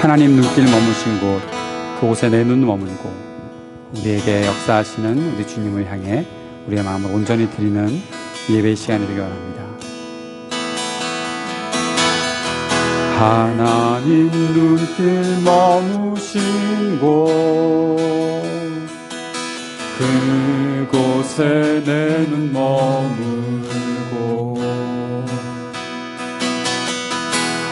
하나님 눈길 머무신 곳, 그곳에 내 눈 머물고 우리에게 역사하시는 우리 주님을 향해 우리의 마음을 온전히 드리는 예배 시간이 되기 원합니다. 하나님 눈길 머무신 곳, 그곳에 내 눈 머물고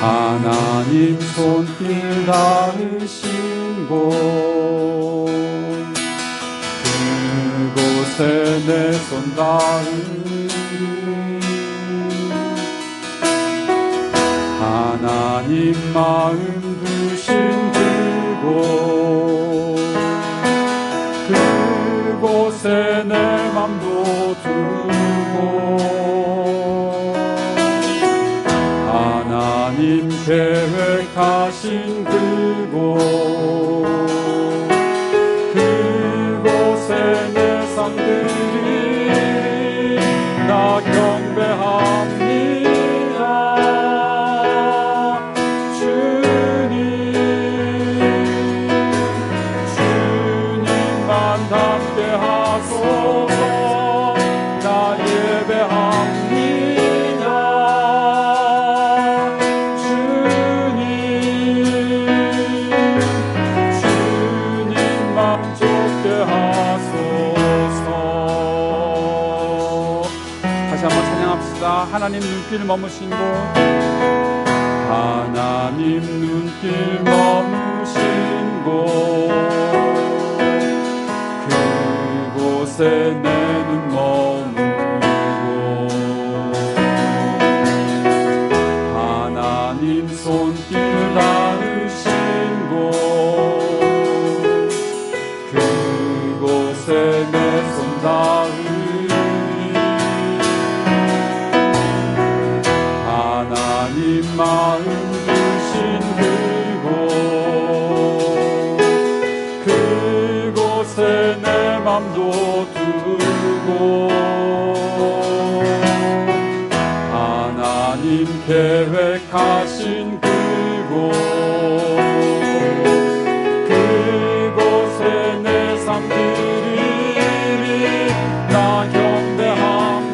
하나님 손길 닿으신 곳, 그곳에 내 손 닿으니 하나님 마음 두신 그곳, 그곳에 내 맘도 두고 하나님 계획하신 그곳, 그곳에 내 삶들이 나 경배합니다. 주님만 닮게 하소서. 나 예배합니다. 주님만 좁게 하소서. 다시 한번 찬양합시다. 하나님 눈길 머무신 곳, 하나님 눈길 머무신 곳, 그곳에 내 눈 머물고 하나님 손길 닿으신 곳, 그곳에 내 손 닿으니 하나님 마음 두신 그곳, 그곳에 내 맘도 두고 하나님 계획하신 그곳, 그곳에 내 삶들이 나 경배합니다.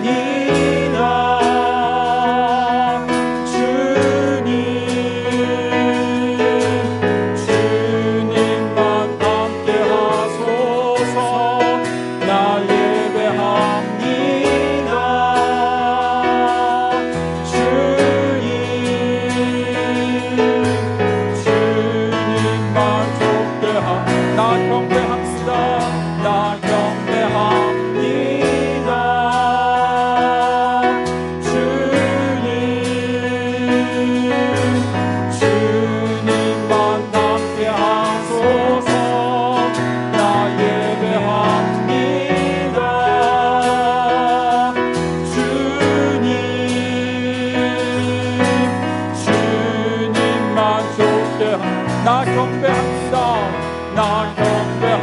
주님만 함께 하소서. 나 예배합니다. 주님만 좁게 나 경배합시다. 나 경배합니다. 주님만 함께 하소서. 나 예배합니다. 주님만 좁게 나 경배합니다. 나 경배합니다.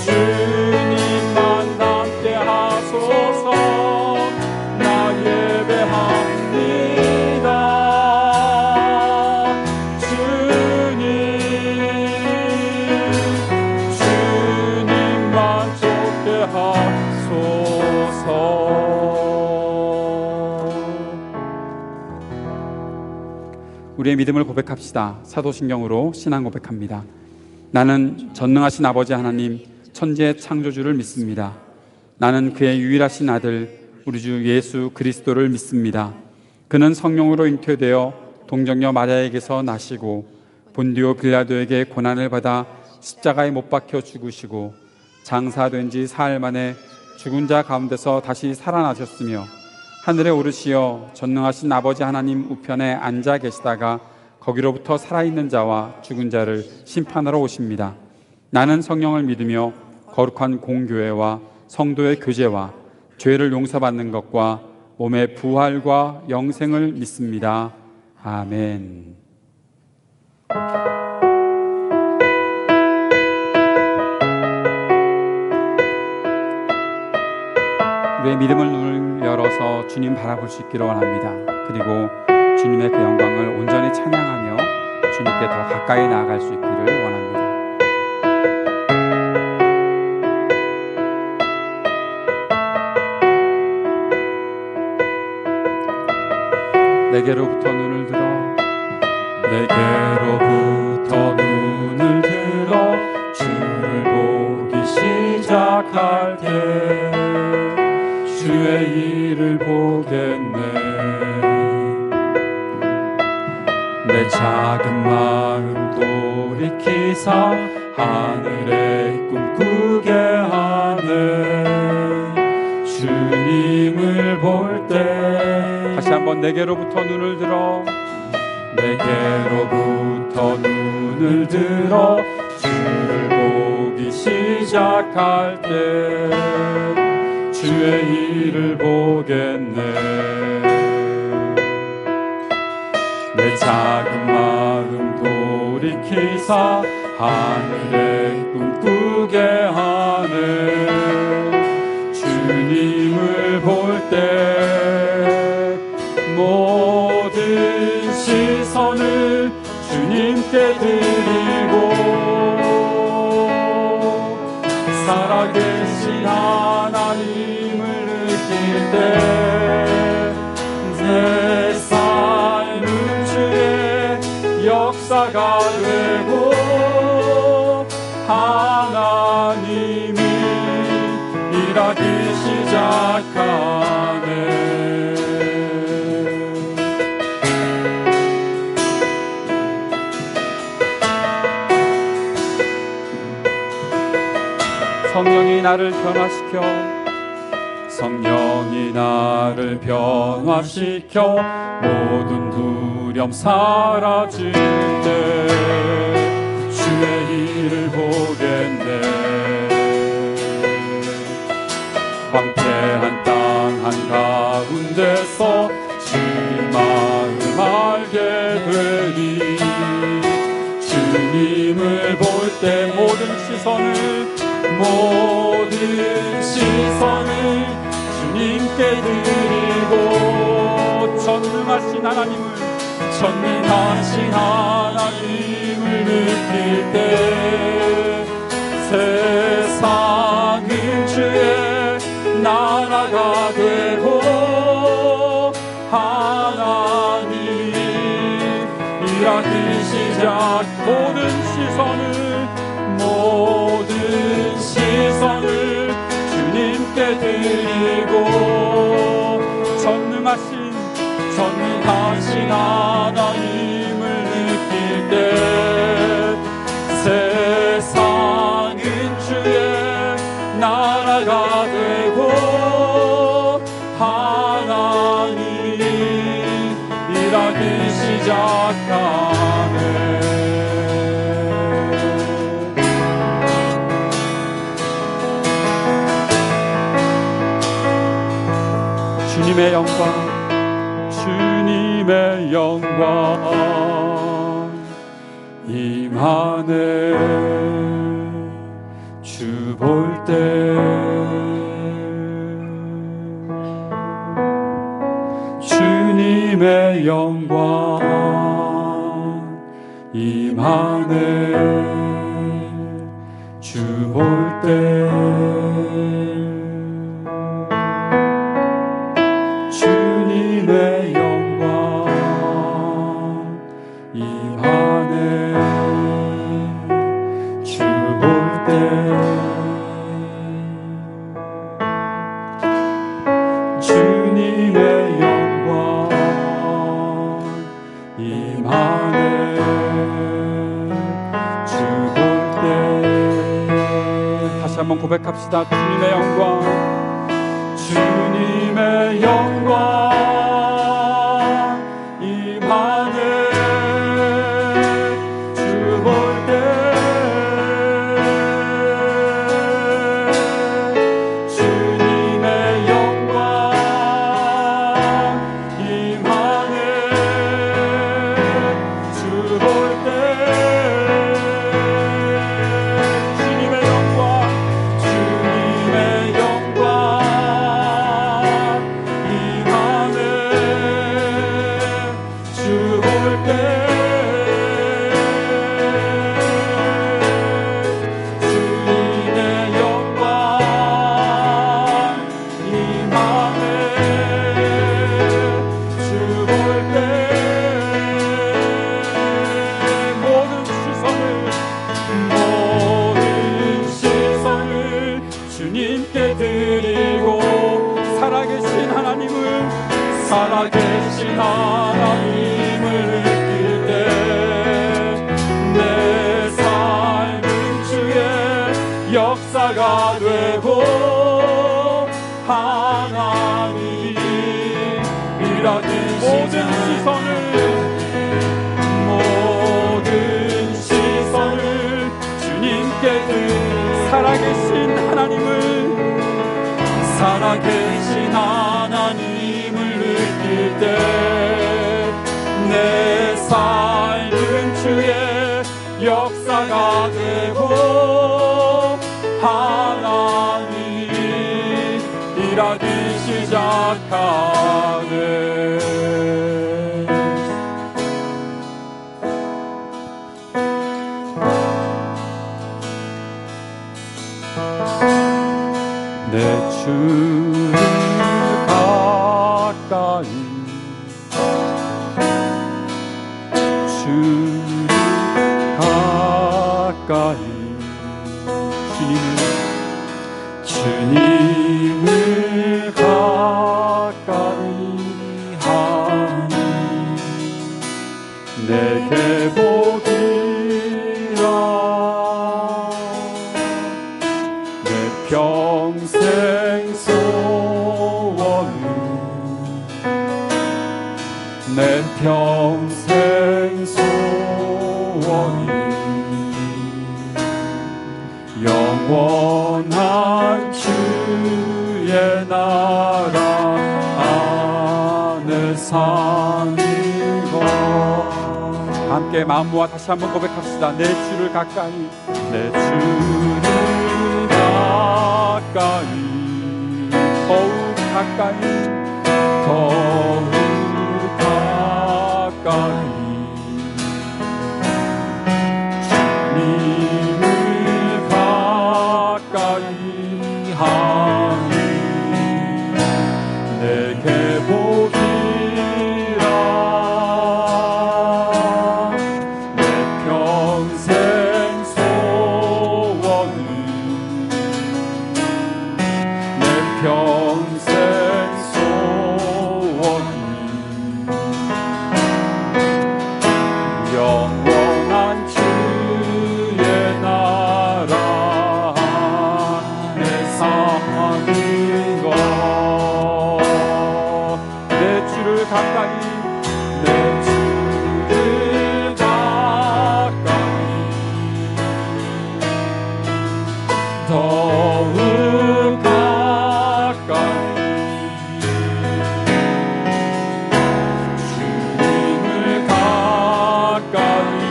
주님만 함께 하소서. 나 예배합니다. 주님만 좁게 하소서. 우리의 믿음을 고백합시다. 사도신경으로 신앙 고백합니다. 나는 전능하신 아버지 하나님 천지의 창조주를 믿습니다. 나는 그의 유일하신 아들 우리 주 예수 그리스도를 믿습니다. 그는 성령으로 잉태되어 동정녀 마리아에게서 나시고 본디오 빌라도에게 고난을 받아 십자가에 못 박혀 죽으시고 장사된 지 사흘 만에 죽은 자 가운데서 다시 살아나셨으며 하늘에 오르시어 전능하신 아버지 하나님 우편에 앉아 계시다가 거기로부터 살아있는 자와 죽은 자를 심판하러 오십니다. 나는 성령을 믿으며 거룩한 공교회와 성도의 교제와 죄를 용서받는 것과 몸의 부활과 영생을 믿습니다. 아멘. 우리의 믿음을 눈을 열어서 주님 바라볼 수 있기를 원합니다. 그리고 주님의 그 영광을 온전히 찬양하며 주님께 더 가까이 나아갈 수 있기를 원합니다. 내게로부터 눈을 들어 주를 보기 시작할 때 주의 일을 보겠네. 내 작은 마음 돌이키사 하늘에 꿈꾸게 하네. 주님을 볼 때 다시 한번 내게로부터 눈을 들어 주를 보기 시작할 때 주의 일을 보겠네. 내 작은 마음 돌이키사 하늘에 꿈꾸게 하네. 주님을 볼 때 모든 시선을 주님께 드리고 살아계신 하나님을 느낄 때 내 삶은 주의 역사가 되고 하나님이 일하기 시작하네. 성령이 나를 변화시켜 모든 두려움 사라질 때 주의 일을 보겠네. 황폐한 땅 한가운데서 주님 마음 알게 되리. 주님을 볼 때 모든 시선을 주님께 드리고 전능하신 하나님을 느낄 때 세상은 주의 나라가 되고 하나님이 일하기 시작. 모든 시선을 주님께 드리고 전능하신 하나님을 느낄 때 세상은 주의 나라가 되고 하나님이 일하기 시작하네. 주님의 영광 임하네. 주 볼 때 주님의 영광 임하네. 주 볼 때 주님의 영광 임하네. 주 볼 때 주님의 영광 임하네. 주 볼 때 다시 한번 고백합시다. 주님의 영광 임하네. 주 볼 때 주님의 영광 임하네. 주 볼 때 주님의 영광 하나님을 느낄 때 내 삶은 주의 역사가 되고 하나님이 일하는 모든 시선을 주님께 살아계신 하나님을 느낄 때 내 삶은 주의 역사가 되고 하나님이 일하기 시작하네. 내 주를 가까이 주를 가까이 주님을 가까이 하니 내게 복이라 내 평생 소원은 내 평생 소원이 영원한 주의 나라 안에 사는 것. 함께 마음 모아 다시 한번 고백합시다. 내 주를 가까이 내 주를 가까이 더욱 가까이 더욱 가까이 주님을 가까이 하니 내게 복이라 내 평생 소원은 내 평생 소원이 영원한 주의 나라 내 사는 것. 내 주를 가까이 내 주를 가까이 더욱 가까이 주님을 가까이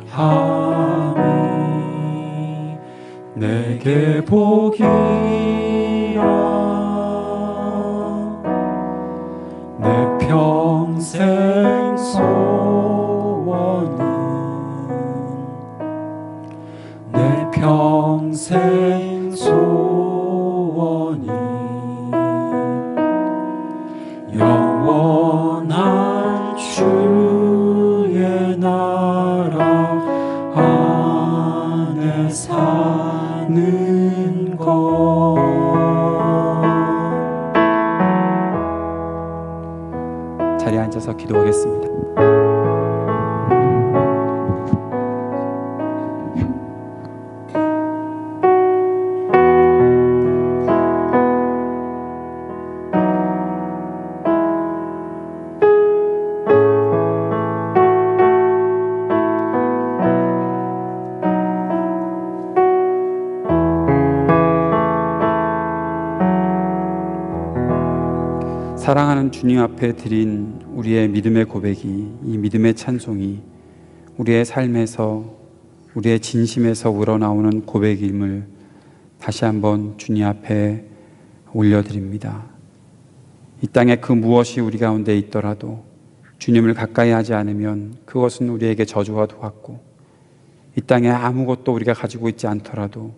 함이 내게 복이라. 내 평생 소원은 내 평생 소원이 영원한 주의 나라 안에 사는 것. 자리에 앉아서 기도하겠습니다. 사랑하는 주님 앞에 드린 우리의 믿음의 고백이, 이 믿음의 찬송이 우리의 삶에서, 우리의 진심에서 우러나오는 고백임을 다시 한번 주님 앞에 올려드립니다. 이 땅에 그 무엇이 우리 가운데 있더라도 주님을 가까이 하지 않으면 그것은 우리에게 저주와 같고, 이 땅에 아무것도 우리가 가지고 있지 않더라도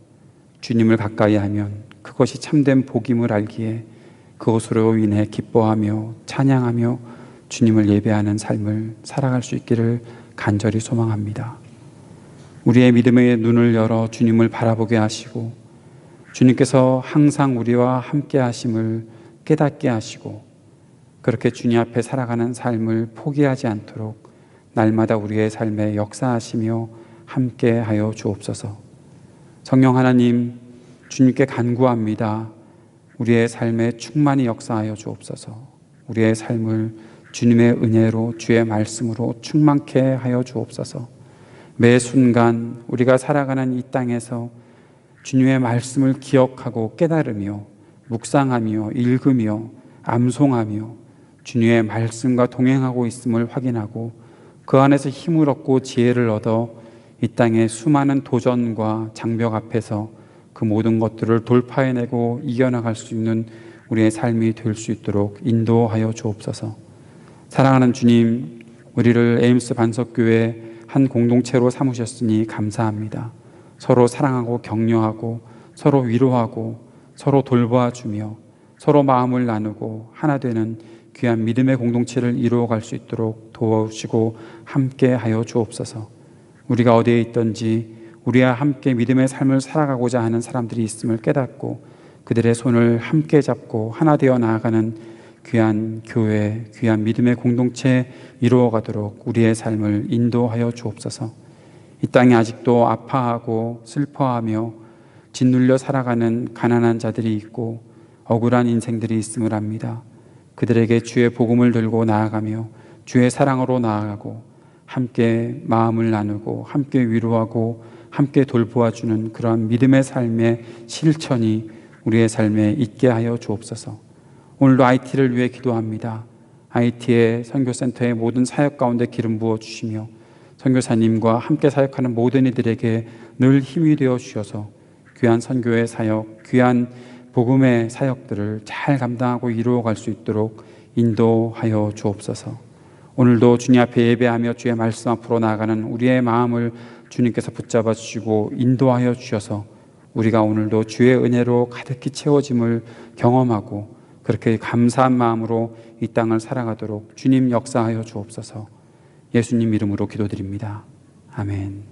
주님을 가까이 하면 그것이 참된 복임을 알기에 그것으로 인해 기뻐하며 찬양하며 주님을 예배하는 삶을 살아갈 수 있기를 간절히 소망합니다. 우리의 믿음의 눈을 열어 주님을 바라보게 하시고, 주님께서 항상 우리와 함께 하심을 깨닫게 하시고, 그렇게 주님 앞에 살아가는 삶을 포기하지 않도록 날마다 우리의 삶에 역사하시며 함께 하여 주옵소서. 성령 하나님, 주님께 간구합니다. 우리의 삶에 충만히 역사하여 주옵소서. 우리의 삶을 주님의 은혜로, 주의 말씀으로 충만케 하여 주옵소서. 매 순간 우리가 살아가는 이 땅에서 주님의 말씀을 기억하고 깨달으며 묵상하며 읽으며 암송하며 주님의 말씀과 동행하고 있음을 확인하고 그 안에서 힘을 얻고 지혜를 얻어 이 땅의 수많은 도전과 장벽 앞에서 그 모든 것들을 돌파해내고 이겨나갈 수 있는 우리의 삶이 될 수 있도록 인도하여 주옵소서. 사랑하는 주님, 우리를 에임스 반석교회 한 공동체로 삼으셨으니 감사합니다. 서로 사랑하고 격려하고 서로 위로하고 서로 돌보아주며 서로 마음을 나누고 하나 되는 귀한 믿음의 공동체를 이루어갈 수 있도록 도와주시고 함께하여 주옵소서. 우리가 어디에 있든지 우리와 함께 믿음의 삶을 살아가고자 하는 사람들이 있음을 깨닫고 그들의 손을 함께 잡고 하나 되어 나아가는 귀한 교회, 귀한 믿음의 공동체 이루어가도록 우리의 삶을 인도하여 주옵소서. 이 땅에 아직도 아파하고 슬퍼하며 짓눌려 살아가는 가난한 자들이 있고 억울한 인생들이 있음을 압니다. 그들에게 주의 복음을 들고 나아가며 주의 사랑으로 나아가고 함께 마음을 나누고 함께 위로하고 함께 돌보아주는 그러한 믿음의 삶의 실천이 우리의 삶에 있게 하여 주옵소서. 오늘도 IT를 위해 기도합니다. IT의 선교센터의 모든 사역 가운데 기름 부어 주시며 선교사님과 함께 사역하는 모든 이들에게 늘 힘이 되어 주셔서 귀한 선교의 사역, 귀한 복음의 사역들을 잘 감당하고 이루어갈 수 있도록 인도하여 주옵소서. 오늘도 주님 앞에 예배하며 주의 말씀 앞으로 나아가는 우리의 마음을 주님께서 붙잡아 주시고 인도하여 주셔서 우리가 오늘도 주의 은혜로 가득히 채워짐을 경험하고 그렇게 감사한 마음으로 이 땅을 살아가도록 주님 역사하여 주옵소서. 예수님 이름으로 기도드립니다. 아멘.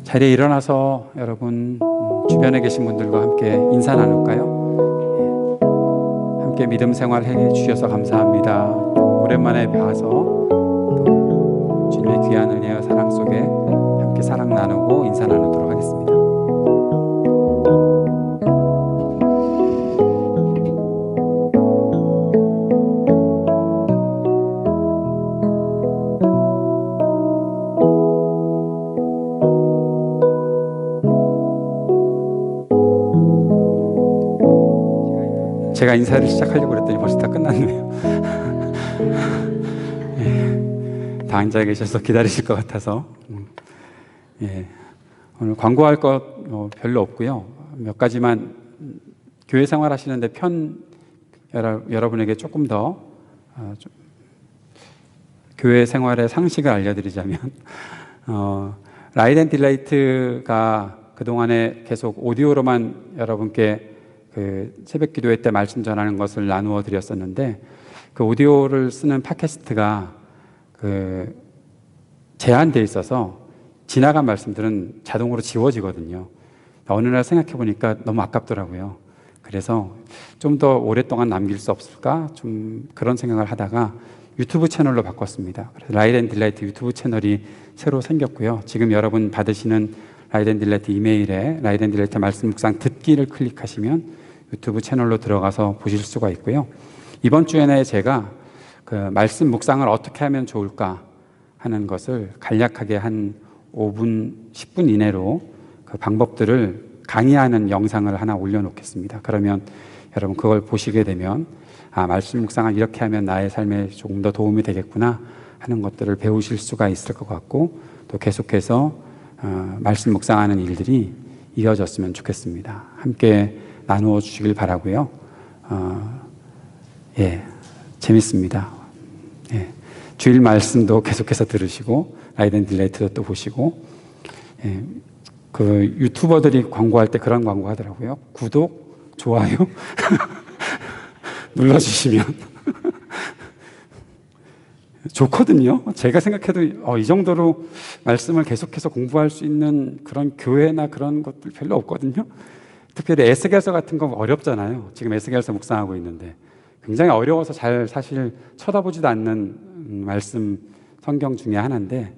자리에 일어나서 여러분 주변에 계신 분들과 함께 인사 나눌까요? 함께 믿음 생활 해 주셔서 감사합니다. 오랜만에 봐서 또 주님의 귀한 은혜와 사랑 속에 함께 사랑 나누고 인사 나누도록 하겠습니다. 제가 인사를 시작하려고 그랬더니 벌써 다 끝났네요. 예, 다 앉아 계셔서 기다리실 것 같아서. 예, 오늘 광고할 것 별로 없고요. 몇 가지만 교회 생활하시는데 여러분에게 조금 더 교회 생활의 상식을 알려드리자면 라이트 앤 딜라이트가 그동안에 계속 오디오로만 여러분께 그 새벽 기도회 때 말씀 전하는 것을 나누어 드렸었는데, 그 오디오를 쓰는 팟캐스트가 그 제한되어 있어서 지나간 말씀들은 자동으로 지워지거든요. 어느 날 생각해 보니까 너무 아깝더라고요. 그래서 좀 더 오랫동안 남길 수 없을까 좀 그런 생각을 하다가 유튜브 채널로 바꿨습니다. 그래서 라이트 앤 딜라이트 유튜브 채널이 새로 생겼고요. 지금 여러분 받으시는 라이트 앤 딜라이트 이메일에 라이트 앤 딜라이트 말씀 묵상 듣기를 클릭하시면 유튜브 채널로 들어가서 보실 수가 있고요. 이번 주에는 제가 그 말씀 묵상을 어떻게 하면 좋을까 하는 것을 간략하게 한 5분, 10분 이내로 그 방법들을 강의하는 영상을 하나 올려놓겠습니다. 그러면 여러분 그걸 보시게 되면 말씀 묵상을 이렇게 하면 나의 삶에 조금 더 도움이 되겠구나 하는 것들을 배우실 수가 있을 것 같고, 또 계속해서 말씀 묵상하는 일들이 이어졌으면 좋겠습니다. 함께 나누어 주시길 바라고요. 예, 재밌습니다. 예, 주일 말씀도 계속해서 들으시고 라이트 앤 딜라이트도 또 보시고, 예, 그 유튜버들이 광고할 때 그런 광고 하더라고요. 구독, 좋아요 눌러주시면 좋거든요. 제가 생각해도 이 정도로 말씀을 계속해서 공부할 수 있는 그런 교회나 그런 것들 별로 없거든요. 특별히 에스겔서 같은 거 어렵잖아요. 지금 에스겔서 묵상하고 있는데 굉장히 어려워서 잘 사실 쳐다보지도 않는 말씀 성경 중에 하나인데,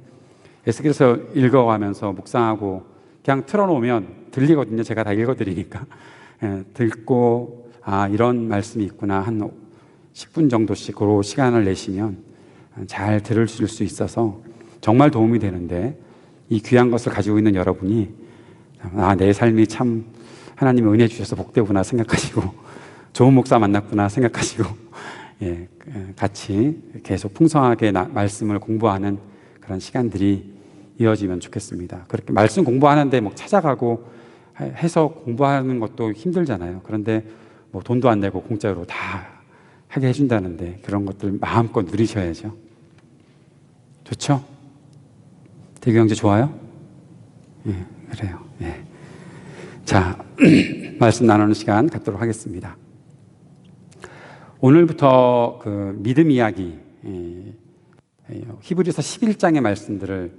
에스겔서 읽어가면서 묵상하고 그냥 틀어놓으면 들리거든요. 제가 다 읽어드리니까. 예, 듣고 이런 말씀이 있구나 한 10분 정도씩으로 시간을 내시면 잘 들으실 수 있어서 정말 도움이 되는데, 이 귀한 것을 가지고 있는 여러분이 내 삶이 참 하나님의 은혜 주셔서 복되구나 생각하시고 좋은 목사 만났구나 생각하시고 예, 같이 계속 풍성하게 말씀을 공부하는 그런 시간들이 이어지면 좋겠습니다. 그렇게 말씀 공부하는데 뭐 찾아가고 해서 공부하는 것도 힘들잖아요. 그런데 뭐 돈도 안 내고 공짜로 다 하게 해준다는데 그런 것들 마음껏 누리셔야죠. 좋죠? 대규 형제 좋아요? 예, 그래요. 예. 자, 말씀 나누는 시간 갖도록 하겠습니다. 오늘부터 그 믿음 이야기, 히브리서 11장의 말씀들을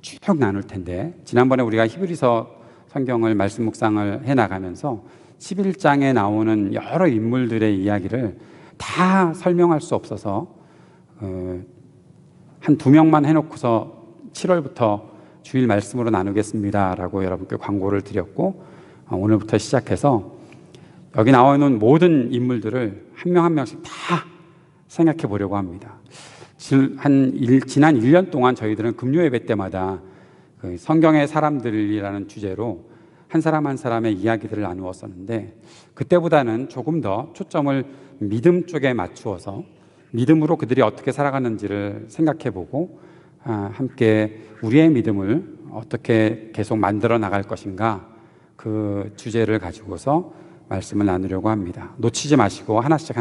쭉 나눌 텐데, 지난번에 우리가 히브리서 성경을 말씀 묵상을 해나가면서 11장에 나오는 여러 인물들의 이야기를 다 설명할 수 없어서 한 2명만 해놓고서 7월부터 주일 말씀으로 나누겠습니다 라고 여러분께 광고를 드렸고, 오늘부터 시작해서 여기 나와 있는 모든 인물들을 한 명 한 명씩 다 생각해 보려고 합니다. 지난 1년 동안 저희들은 금요 예배 때마다 그 성경의 사람들이라는 주제로 한 사람 한 사람의 이야기들을 나누었었는데, 그때보다는 조금 더 초점을 믿음 쪽에 맞추어서 믿음으로 그들이 어떻게 살아가는지를 생각해 보고 함께 우리의 믿음을 어떻게 계속 만들어 나갈 것인가, 그 주제를 가지고서 말씀을 나누려고 합니다. 놓치지 마시고 하나씩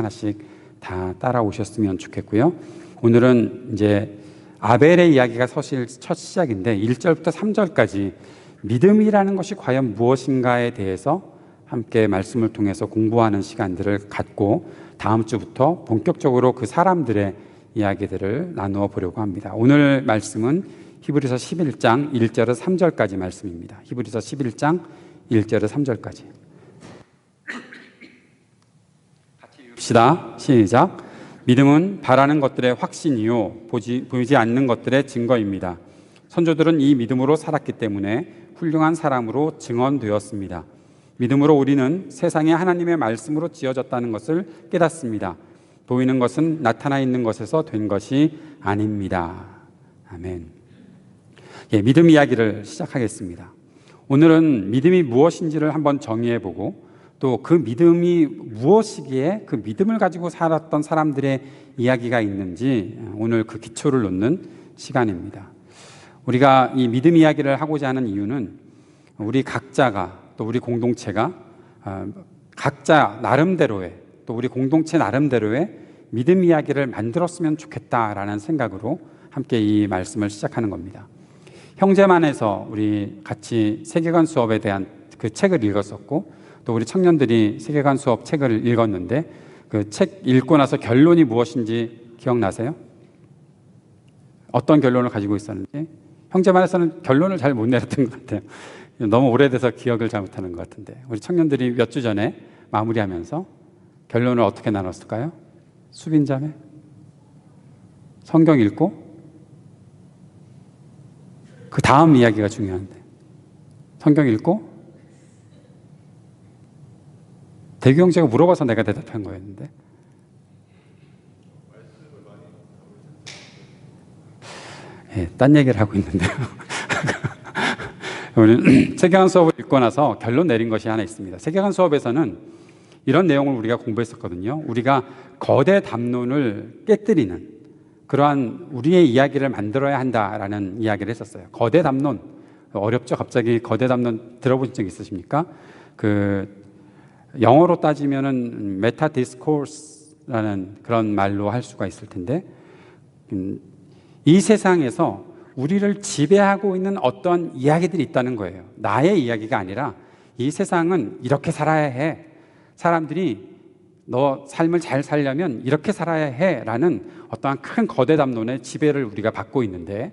다 따라오셨으면 좋겠고요. 오늘은 이제 아벨의 이야기가 사실 첫 시작인데 1절부터 3절까지 믿음이라는 것이 과연 무엇인가에 대해서 함께 말씀을 통해서 공부하는 시간들을 갖고 다음 주부터 본격적으로 그 사람들의 이야기들을 나누어 보려고 합니다. 오늘 말씀은 히브리서 11장 1절에서 3절까지 말씀입니다. 히브리서 11장 1절에서 3절까지 같이 읽읍시다. 시작. 믿음은 바라는 것들의 확신이요 보이지 않는 것들의 증거입니다. 선조들은 이 믿음으로 살았기 때문에 훌륭한 사람으로 증언되었습니다. 믿음으로 우리는 세상에 하나님의 말씀으로 지어졌다는 것을 깨닫습니다. 보이는 것은 나타나 있는 것에서 된 것이 아닙니다. 아멘. 예, 믿음 이야기를 시작하겠습니다. 오늘은 믿음이 무엇인지를 한번 정의해보고 또 그 믿음이 무엇이기에 그 믿음을 가지고 살았던 사람들의 이야기가 있는지 오늘 그 기초를 놓는 시간입니다. 우리가 이 믿음 이야기를 하고자 하는 이유는 우리 각자가 또 우리 공동체가 각자 나름대로의 또 우리 공동체 나름대로의 믿음 이야기를 만들었으면 좋겠다라는 생각으로 함께 이 말씀을 시작하는 겁니다. 형제만에서 우리 같이 세계관 수업에 대한 그 책을 읽었었고 또 우리 청년들이 세계관 수업 책을 읽었는데 그 책 읽고 나서 결론이 무엇인지 기억나세요? 어떤 결론을 가지고 있었는지? 형제만에서는 결론을 잘 못 내렸던 것 같아요. 너무 오래돼서 기억을 잘못하는 것 같은데 우리 청년들이 몇 주 전에 마무리하면서 결론을 어떻게 나눴을까요? 수빈자매? 성경 읽고? 그 다음 이야기가 중요한데 성경 읽고? 대규 형제가 물어봐서 내가 대답한 거였는데 딴 얘기를 하고 있는데요. 우리는 세계관 수업을 읽고 나서 결론 내린 것이 하나 있습니다. 세계관 수업에서는 이런 내용을 우리가 공부했었거든요. 우리가 거대 담론을 깨뜨리는 그러한 우리의 이야기를 만들어야 한다라는 이야기를 했었어요. 거대 담론, 어렵죠? 갑자기 거대 담론 들어보신 적 있으십니까? 영어로 따지면은 메타 디스코스라는 그런 말로 할 수가 있을 텐데 이 세상에서 우리를 지배하고 있는 어떤 이야기들이 있다는 거예요. 나의 이야기가 아니라 이 세상은 이렇게 살아야 해. 사람들이 너 삶을 잘 살려면 이렇게 살아야 해 라는 어떠한 큰 거대 담론의 지배를 우리가 받고 있는데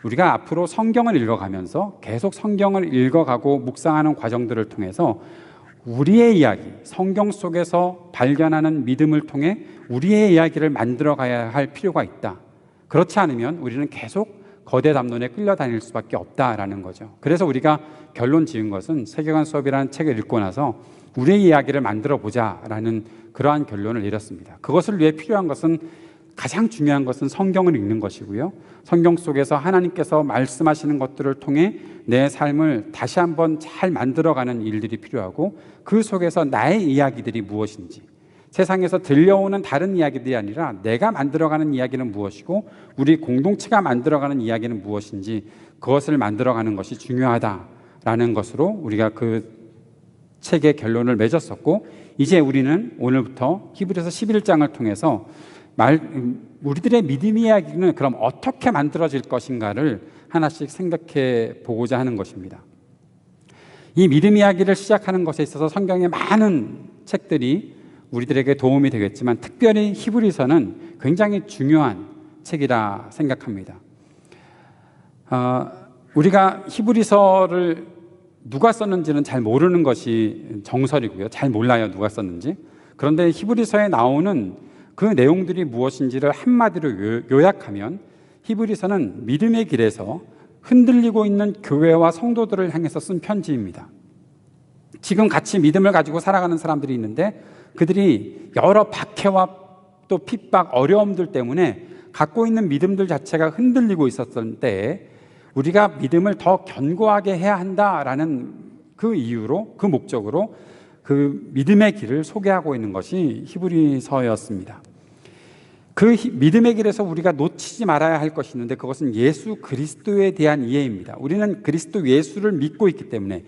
우리가 앞으로 성경을 읽어가면서 계속 성경을 읽어가고 묵상하는 과정들을 통해서 우리의 이야기, 성경 속에서 발견하는 믿음을 통해 우리의 이야기를 만들어 가야 할 필요가 있다. 그렇지 않으면 우리는 계속 거대 담론에 끌려다닐 수밖에 없다라는 거죠. 그래서 우리가 결론 지은 것은 세계관 수업이라는 책을 읽고 나서 우리의 이야기를 만들어 보자라는 그러한 결론을 내렸습니다. 그것을 위해 필요한 것은 가장 중요한 것은 성경을 읽는 것이고요. 성경 속에서 하나님께서 말씀하시는 것들을 통해 내 삶을 다시 한번 잘 만들어가는 일들이 필요하고 그 속에서 나의 이야기들이 무엇인지 세상에서 들려오는 다른 이야기들이 아니라 내가 만들어가는 이야기는 무엇이고 우리 공동체가 만들어가는 이야기는 무엇인지 그것을 만들어가는 것이 중요하다라는 것으로 우리가 그 책의 결론을 맺었었고 이제 우리는 오늘부터 히브리서 11장을 통해서 우리들의 믿음 이야기는 그럼 어떻게 만들어질 것인가를 하나씩 생각해 보고자 하는 것입니다. 이 믿음 이야기를 시작하는 것에 있어서 성경의 많은 책들이 우리들에게 도움이 되겠지만 특별히 히브리서는 굉장히 중요한 책이라 생각합니다. 우리가 히브리서를 누가 썼는지는 잘 모르는 것이 정설이고요. 잘 몰라요, 누가 썼는지. 그런데 히브리서에 나오는 그 내용들이 무엇인지를 한마디로 요약하면 히브리서는 믿음의 길에서 흔들리고 있는 교회와 성도들을 향해서 쓴 편지입니다. 지금 같이 믿음을 가지고 살아가는 사람들이 있는데 그들이 여러 박해와 또 핍박, 어려움들 때문에 갖고 있는 믿음들 자체가 흔들리고 있었을 때에 우리가 믿음을 더 견고하게 해야 한다라는 그 이유로, 그 목적으로 그 믿음의 길을 소개하고 있는 것이 히브리서였습니다. 그 믿음의 길에서 우리가 놓치지 말아야 할 것이 있는데 그것은 예수 그리스도에 대한 이해입니다. 우리는 그리스도 예수를 믿고 있기 때문에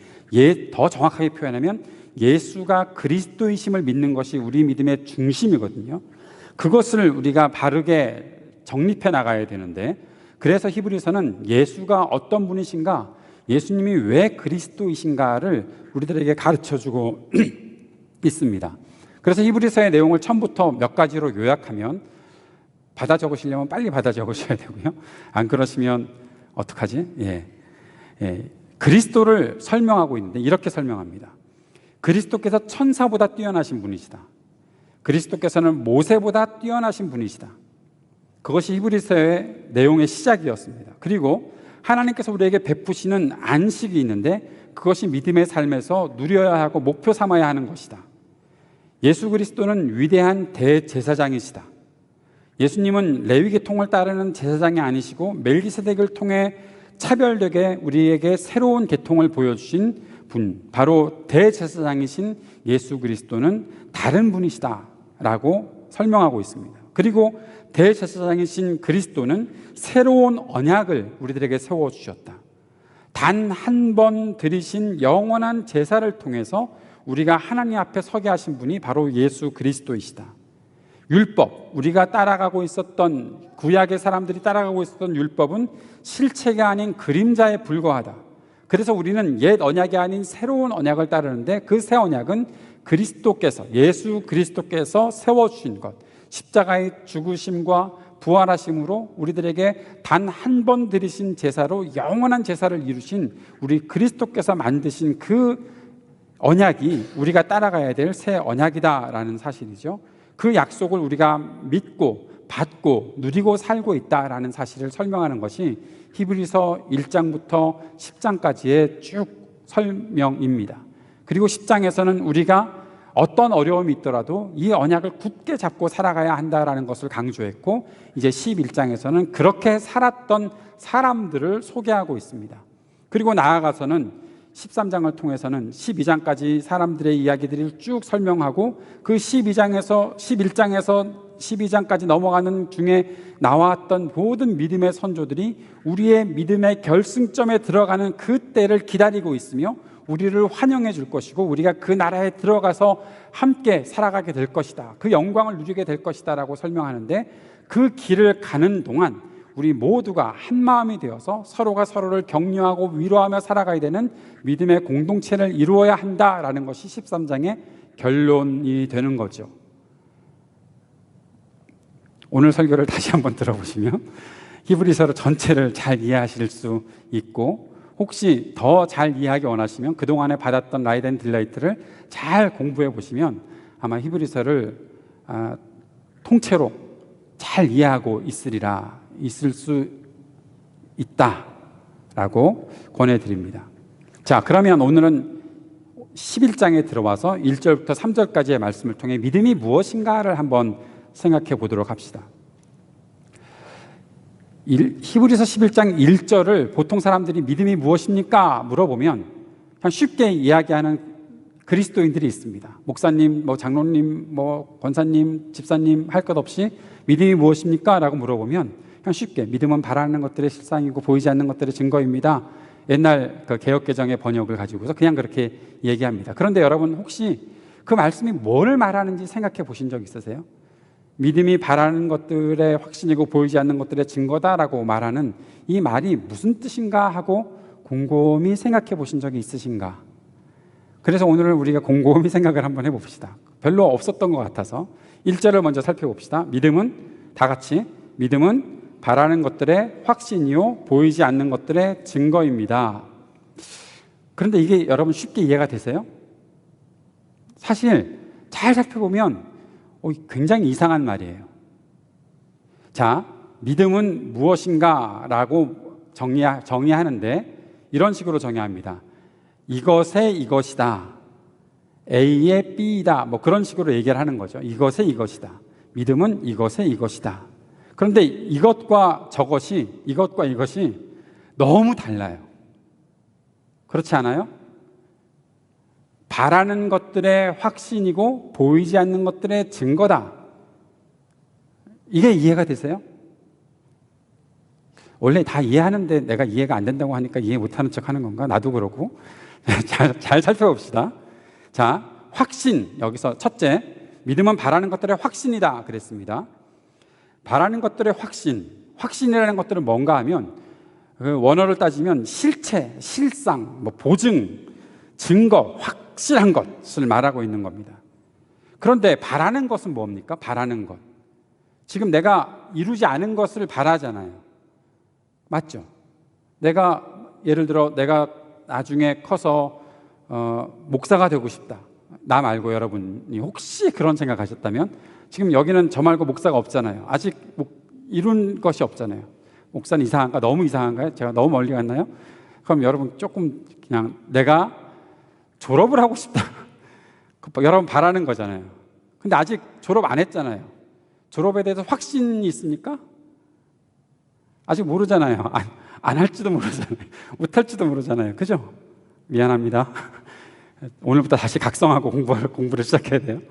더 정확하게 표현하면 예수가 그리스도이심을 믿는 것이 우리 믿음의 중심이거든요. 그것을 우리가 바르게 정립해 나가야 되는데 그래서 히브리서는 예수가 어떤 분이신가, 예수님이 왜 그리스도이신가를 우리들에게 가르쳐주고 있습니다. 그래서 히브리서의 내용을 처음부터 몇 가지로 요약하면 받아 적으시려면 빨리 받아 적으셔야 되고요. 안 그러시면 어떡하지? 그리스도를 설명하고 있는데 이렇게 설명합니다. 그리스도께서 천사보다 뛰어나신 분이시다. 그리스도께서는 모세보다 뛰어나신 분이시다. 그것이 히브리서의 내용의 시작이었습니다. 그리고 하나님께서 우리에게 베푸시는 안식이 있는데 그것이 믿음의 삶에서 누려야 하고 목표 삼아야 하는 것이다. 예수 그리스도는 위대한 대제사장이시다. 예수님은 레위 계통을 따르는 제사장이 아니시고 멜기세덱을 통해 차별되게 우리에게 새로운 계통을 보여주신 분, 바로 대제사장이신 예수 그리스도는 다른 분이시다라고 설명하고 있습니다. 그리고 대제사장이신 그리스도는 새로운 언약을 우리들에게 세워주셨다. 단 한 번 드리신 영원한 제사를 통해서 우리가 하나님 앞에 서게 하신 분이 바로 예수 그리스도이시다. 율법, 우리가 따라가고 있었던, 구약의 사람들이 따라가고 있었던 율법은 실체가 아닌 그림자에 불과하다. 그래서 우리는 옛 언약이 아닌 새로운 언약을 따르는데, 그 새 언약은 그리스도께서, 예수 그리스도께서 세워주신 것, 십자가의 죽으심과 부활하심으로 우리들에게 단 한 번 드리신 제사로 영원한 제사를 이루신 우리 그리스도께서 만드신 그 언약이 우리가 따라가야 될 새 언약이다라는 사실이죠. 그 약속을 우리가 믿고 받고 누리고 살고 있다라는 사실을 설명하는 것이 히브리서 1장부터 10장까지의 쭉 설명입니다. 그리고 10장에서는 우리가 어떤 어려움이 있더라도 이 언약을 굳게 잡고 살아가야 한다라는 것을 강조했고, 이제 11장에서는 그렇게 살았던 사람들을 소개하고 있습니다. 그리고 나아가서는 13장을 통해서는 12장까지 사람들의 이야기들을 쭉 설명하고, 그 11장에서 12장까지 넘어가는 중에 나왔던 모든 믿음의 선조들이 우리의 믿음의 결승점에 들어가는 그 때를 기다리고 있으며 우리를 환영해 줄 것이고, 우리가 그 나라에 들어가서 함께 살아가게 될 것이다, 그 영광을 누리게 될 것이다 라고 설명하는데, 그 길을 가는 동안 우리 모두가 한 마음이 되어서 서로가 서로를 격려하고 위로하며 살아가야 되는 믿음의 공동체를 이루어야 한다라는 것이 13장의 결론이 되는 거죠. 오늘 설교를 다시 한번 들어보시면 히브리서 전체를 잘 이해하실 수 있고, 혹시 더 잘 이해하기 원하시면 그동안에 받았던 라이트 앤 딜라이트를 잘 공부해 보시면 아마 히브리서를 통째로 잘 이해하고 있을 수 있다라고 권해드립니다. 자, 그러면 오늘은 11장에 들어와서 1절부터 3절까지의 말씀을 통해 믿음이 무엇인가를 한번 생각해 보도록 합시다. 히브리서 11장 1절을 보통 사람들이 믿음이 무엇입니까? 물어보면 그냥 쉽게 이야기하는 그리스도인들이 있습니다. 목사님, 장로님, 권사님, 집사님 할 것 없이 믿음이 무엇입니까? 라고 물어보면 그냥 쉽게 믿음은 바라는 것들의 실상이고 보이지 않는 것들의 증거입니다. 옛날 그 개역개정의 번역을 가지고서 그냥 그렇게 얘기합니다. 그런데 여러분, 혹시 그 말씀이 뭘 말하는지 생각해 보신 적 있으세요? 믿음이 바라는 것들의 확신이고 보이지 않는 것들의 증거다라고 말하는 이 말이 무슨 뜻인가 하고 곰곰이 생각해 보신 적이 있으신가? 그래서 오늘 우리가 곰곰이 생각을 한번 해봅시다. 별로 없었던 것 같아서 1절을 먼저 살펴봅시다. 믿음은, 다 같이, 믿음은 바라는 것들의 확신이요 보이지 않는 것들의 증거입니다. 그런데 이게 여러분 쉽게 이해가 되세요? 사실 잘 살펴보면 굉장히 이상한 말이에요. 자, 믿음은 무엇인가 라고 정의하는데 이런 식으로 정의합니다. 이것의 이것이다, A의 B이다, 그런 식으로 얘기를 하는 거죠. 이것의 이것이다, 믿음은 이것의 이것이다. 그런데 이것과 이것이 너무 달라요. 그렇지 않아요? 바라는 것들의 확신이고 보이지 않는 것들의 증거다. 이게 이해가 되세요? 원래 다 이해하는데 내가 이해가 안 된다고 하니까 이해 못하는 척 하는 건가? 나도 그러고. 잘 살펴봅시다. 자, 확신, 여기서 첫째, 믿음은 바라는 것들의 확신이다 그랬습니다. 바라는 것들의 확신이라는 것들은 뭔가 하면 그 원어를 따지면 실체, 실상, 보증, 증거, 확실한 것을 말하고 있는 겁니다. 그런데 바라는 것은 뭡니까? 바라는 것. 지금 내가 이루지 않은 것을 바라잖아요. 맞죠? 예를 들어 내가 나중에 커서 목사가 되고 싶다. 나 말고 여러분이 혹시 그런 생각하셨다면, 지금 여기는 저 말고 목사가 없잖아요. 아직 이룬 것이 없잖아요. 목사는 이상한가? 너무 이상한가요? 제가 너무 멀리 갔나요? 그럼 여러분 조금 그냥 내가 졸업을 하고 싶다. 여러분 바라는 거잖아요. 근데 아직 졸업 안 했잖아요. 졸업에 대해서 확신이 있습니까? 아직 모르잖아요. 안 할지도 모르잖아요. 못할지도 모르잖아요. 그죠? 미안합니다. 오늘부터 다시 각성하고 공부를 시작해야 돼요.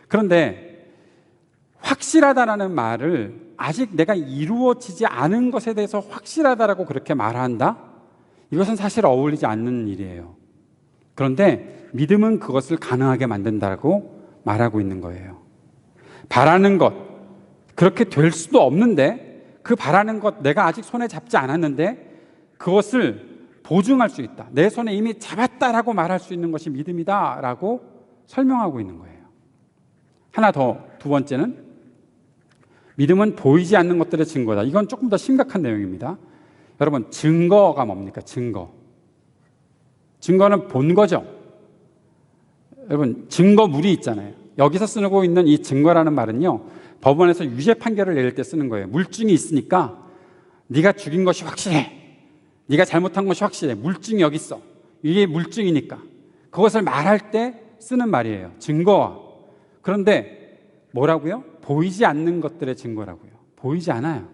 그런데 확실하다라는 말을 아직 내가 이루어지지 않은 것에 대해서 확실하다라고 그렇게 말한다? 이것은 사실 어울리지 않는 일이에요. 그런데 믿음은 그것을 가능하게 만든다고 말하고 있는 거예요. 바라는 것, 그렇게 될 수도 없는데 그 바라는 것 내가 아직 손에 잡지 않았는데 그것을 보증할 수 있다. 내 손에 이미 잡았다라고 말할 수 있는 것이 믿음이다라고 설명하고 있는 거예요. 하나 더, 두 번째는 믿음은 보이지 않는 것들의 증거다. 이건 조금 더 심각한 내용입니다. 여러분, 증거가 뭡니까? 증거는 본 거죠. 여러분, 증거물이 있잖아요. 여기서 쓰고 있는 이 증거라는 말은요, 법원에서 유죄 판결을 내릴 때 쓰는 거예요. 물증이 있으니까 네가 죽인 것이 확실해. 네가 잘못한 것이 확실해. 물증이 여기 있어. 이게 물증이니까. 그것을 말할 때 쓰는 말이에요. 증거와. 그런데 뭐라고요? 보이지 않는 것들의 증거라고요. 보이지 않아요.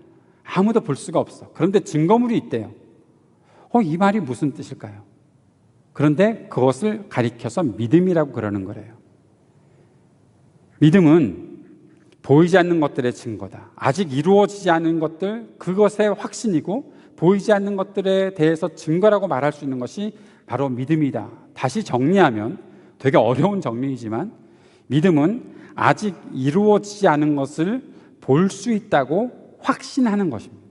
아무도 볼 수가 없어. 그런데 증거물이 있대요. 이 말이 무슨 뜻일까요? 그런데 그것을 가리켜서 믿음이라고 그러는 거래요. 믿음은 보이지 않는 것들의 증거다. 아직 이루어지지 않은 것들, 그것의 확신이고 보이지 않는 것들에 대해서 증거라고 말할 수 있는 것이 바로 믿음이다. 다시 정리하면 되게 어려운 정리이지만 믿음은 아직 이루어지지 않은 것을 볼 수 있다고 확신하는 것입니다.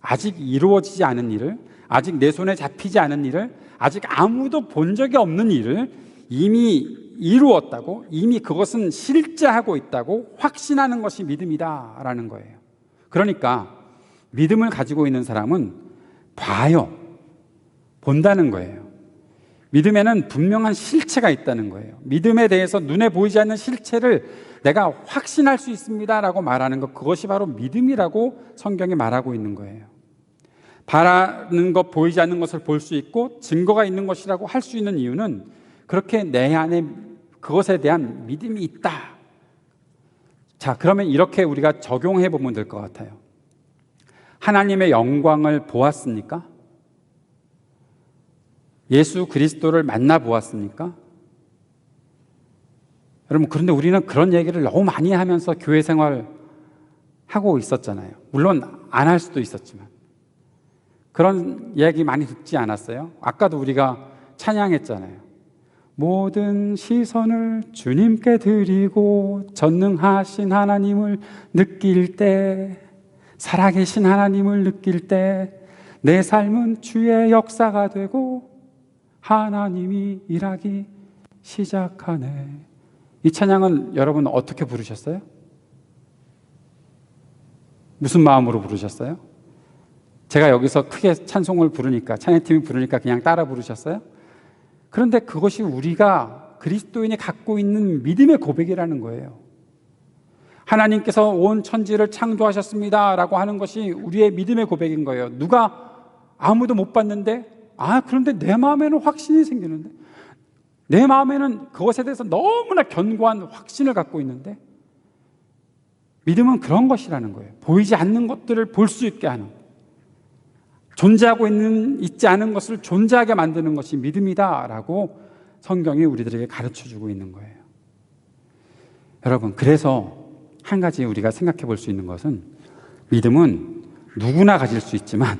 아직 이루어지지 않은 일을, 아직 내 손에 잡히지 않은 일을, 아직 아무도 본 적이 없는 일을 이미 이루었다고, 이미 그것은 실제하고 있다고 확신하는 것이 믿음이다라는 거예요. 그러니까 믿음을 가지고 있는 사람은 봐요. 본다는 거예요. 믿음에는 분명한 실체가 있다는 거예요. 믿음에 대해서 눈에 보이지 않는 실체를 내가 확신할 수 있습니다라고 말하는 것, 그것이 바로 믿음이라고 성경이 말하고 있는 거예요. 바라는 것, 보이지 않는 것을 볼 수 있고 증거가 있는 것이라고 할 수 있는 이유는 그렇게 내 안에 그것에 대한 믿음이 있다. 자, 그러면 이렇게 우리가 적용해 보면 될 것 같아요. 하나님의 영광을 보았습니까? 예수 그리스도를 만나 보았습니까? 여러분, 그런데 우리는 그런 얘기를 너무 많이 하면서 교회 생활 하고 있었잖아요. 물론 안 할 수도 있었지만 그런 이야기 많이 듣지 않았어요? 아까도 우리가 찬양했잖아요. 모든 시선을 주님께 드리고 전능하신 하나님을 느낄 때, 살아계신 하나님을 느낄 때 내 삶은 주의 역사가 되고 하나님이 일하기 시작하네. 이 찬양은 여러분 어떻게 부르셨어요? 무슨 마음으로 부르셨어요? 제가 여기서 크게 찬송을 부르니까, 찬양팀이 부르니까 그냥 따라 부르셨어요? 그런데 그것이 우리가 그리스도인이 갖고 있는 믿음의 고백이라는 거예요. 하나님께서 온 천지를 창조하셨습니다 라고 하는 것이 우리의 믿음의 고백인 거예요. 누가 아무도 못 봤는데, 그런데 내 마음에는 확신이 생기는데, 내 마음에는 그것에 대해서 너무나 견고한 확신을 갖고 있는데, 믿음은 그런 것이라는 거예요. 보이지 않는 것들을 볼 수 있게 하는, 존재하고 있지 않은 것을 존재하게 만드는 것이 믿음이다라고 성경이 우리들에게 가르쳐주고 있는 거예요. 여러분, 그래서 한 가지 우리가 생각해 볼 수 있는 것은 믿음은 누구나 가질 수 있지만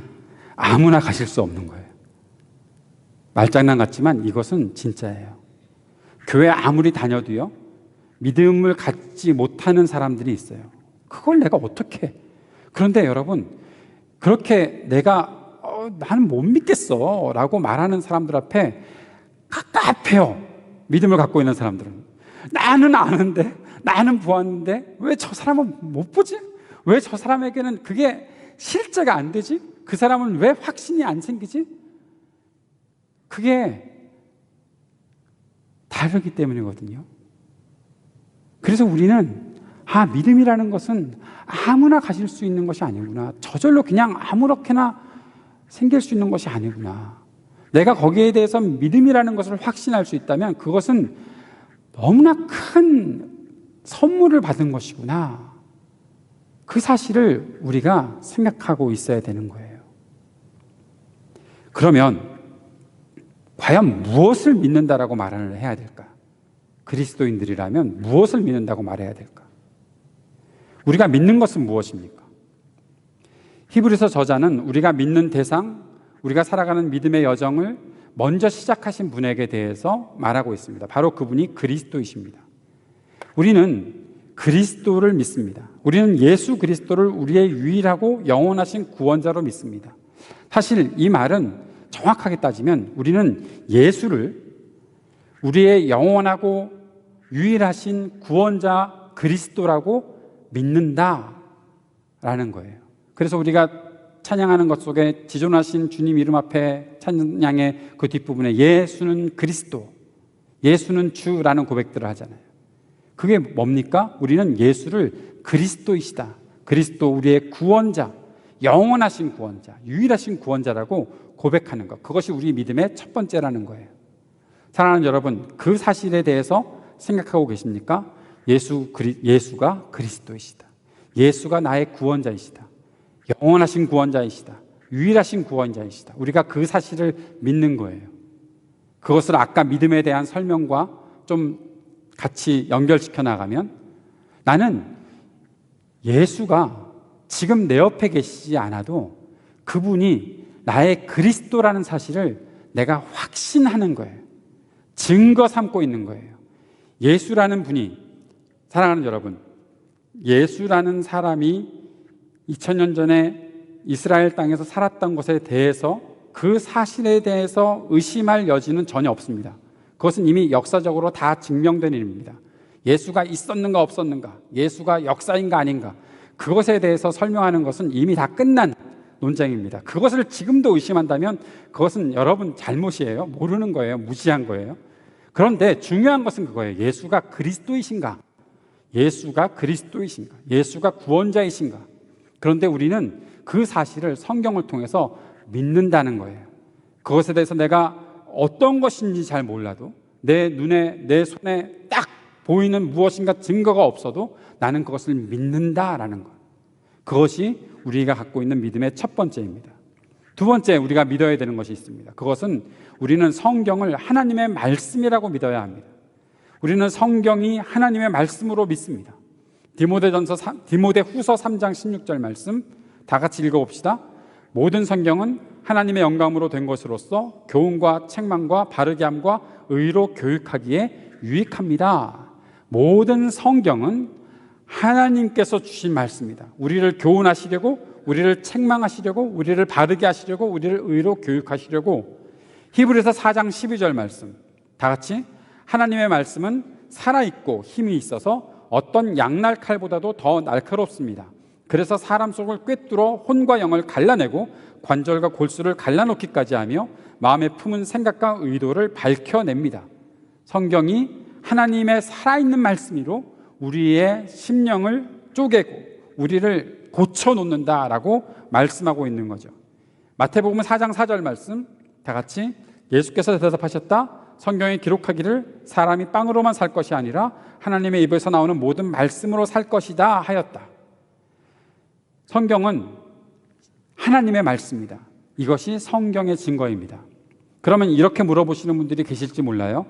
아무나 가질 수 없는 거예요. 말장난 같지만 이것은 진짜예요. 교회 아무리 다녀도요, 믿음을 갖지 못하는 사람들이 있어요. 그걸 내가 어떻게 해? 그런데 여러분, 그렇게 내가 나는 못 믿겠어 라고 말하는 사람들 앞에 갑갑해요. 믿음을 갖고 있는 사람들은. 나는 아는데, 나는 보았는데 왜 저 사람은 못 보지? 왜 저 사람에게는 그게 실제가 안 되지? 그 사람은 왜 확신이 안 생기지? 그게 다르기 때문이거든요. 그래서 우리는 믿음이라는 것은 아무나 가질 수 있는 것이 아니구나. 저절로 그냥 아무렇게나 생길 수 있는 것이 아니구나. 내가 거기에 대해서 믿음이라는 것을 확신할 수 있다면 그것은 너무나 큰 선물을 받은 것이구나. 그 사실을 우리가 생각하고 있어야 되는 거예요. 그러면 과연 무엇을 믿는다라고 말을 해야 될까? 그리스도인들이라면 무엇을 믿는다고 말해야 될까? 우리가 믿는 것은 무엇입니까? 히브리서 저자는 우리가 믿는 대상, 우리가 살아가는 믿음의 여정을 먼저 시작하신 분에게 대해서 말하고 있습니다. 바로 그분이 그리스도이십니다. 우리는 그리스도를 믿습니다. 우리는 예수 그리스도를 우리의 유일하고 영원하신 구원자로 믿습니다. 사실 이 말은 정확하게 따지면 우리는 예수를 우리의 영원하고 유일하신 구원자 그리스도라고 믿는다라는 거예요. 그래서 우리가 찬양하는 것 속에 지존하신 주님 이름 앞에 찬양의 그 뒷부분에 예수는 그리스도, 예수는 주라는 고백들을 하잖아요. 그게 뭡니까? 우리는 예수를 그리스도이시다, 그리스도 우리의 구원자, 영원하신 구원자, 유일하신 구원자라고 고백하는 것, 그것이 우리 믿음의 첫 번째라는 거예요. 사랑하는 여러분, 그 사실에 대해서 생각하고 계십니까? 예수가 그리스도이시다, 예수가 나의 구원자이시다, 영원하신 구원자이시다, 유일하신 구원자이시다. 우리가 그 사실을 믿는 거예요. 그것을 아까 믿음에 대한 설명과 좀 같이 연결시켜 나가면, 나는 예수가 지금 내 옆에 계시지 않아도 그분이 나의 그리스도라는 사실을 내가 확신하는 거예요. 증거 삼고 있는 거예요. 예수라는 분이, 사랑하는 여러분, 예수라는 사람이 2000년 전에 이스라엘 땅에서 살았던 것에 대해서, 그 사실에 대해서 의심할 여지는 전혀 없습니다. 그것은 이미 역사적으로 다 증명된 일입니다. 예수가 있었는가 없었는가, 예수가 역사인가 아닌가, 그것에 대해서 설명하는 것은 이미 다 끝난 논쟁입니다. 그것을 지금도 의심한다면 그것은 여러분 잘못이에요. 모르는 거예요. 무지한 거예요. 그런데 중요한 것은 그거예요. 예수가 그리스도이신가? 예수가 그리스도이신가? 예수가 구원자이신가? 그런데 우리는 그 사실을 성경을 통해서 믿는다는 거예요. 그것에 대해서 내가 어떤 것인지 잘 몰라도, 내 눈에, 내 손에 딱 보이는 무엇인가 증거가 없어도 나는 그것을 믿는다라는 것, 그것이 우리가 갖고 있는 믿음의 첫 번째입니다. 두 번째, 우리가 믿어야 되는 것이 있습니다. 그것은 우리는 성경을 하나님의 말씀이라고 믿어야 합니다. 우리는 성경이 하나님의 말씀으로 믿습니다. 디모데후서 3장 16절 말씀 다 같이 읽어봅시다. 모든 성경은 하나님의 영감으로 된 것으로서 교훈과 책망과 바르게 함과 의로 교육하기에 유익합니다. 모든 성경은 하나님께서 주신 말씀입니다. 우리를 교훈하시려고, 우리를 책망하시려고, 우리를 바르게 하시려고, 우리를 의로 교육하시려고. 히브리서 4장 12절 말씀 다 같이, 하나님의 말씀은 살아있고 힘이 있어서 어떤 양날 칼보다도 더 날카롭습니다. 그래서 사람 속을 꿰뚫어 혼과 영을 갈라내고 관절과 골수를 갈라놓기까지 하며 마음에 품은 생각과 의도를 밝혀냅니다. 성경이 하나님의 살아있는 말씀으로 우리의 심령을 쪼개고 우리를 고쳐놓는다라고 말씀하고 있는 거죠. 마태복음 4장 4절 말씀 다 같이, 예수께서 대답하셨다. 성경에 기록하기를 사람이 빵으로만 살 것이 아니라 하나님의 입에서 나오는 모든 말씀으로 살 것이다 하였다. 성경은 하나님의 말씀입니다. 이것이 성경의 증거입니다. 그러면 이렇게 물어보시는 분들이 계실지 몰라요.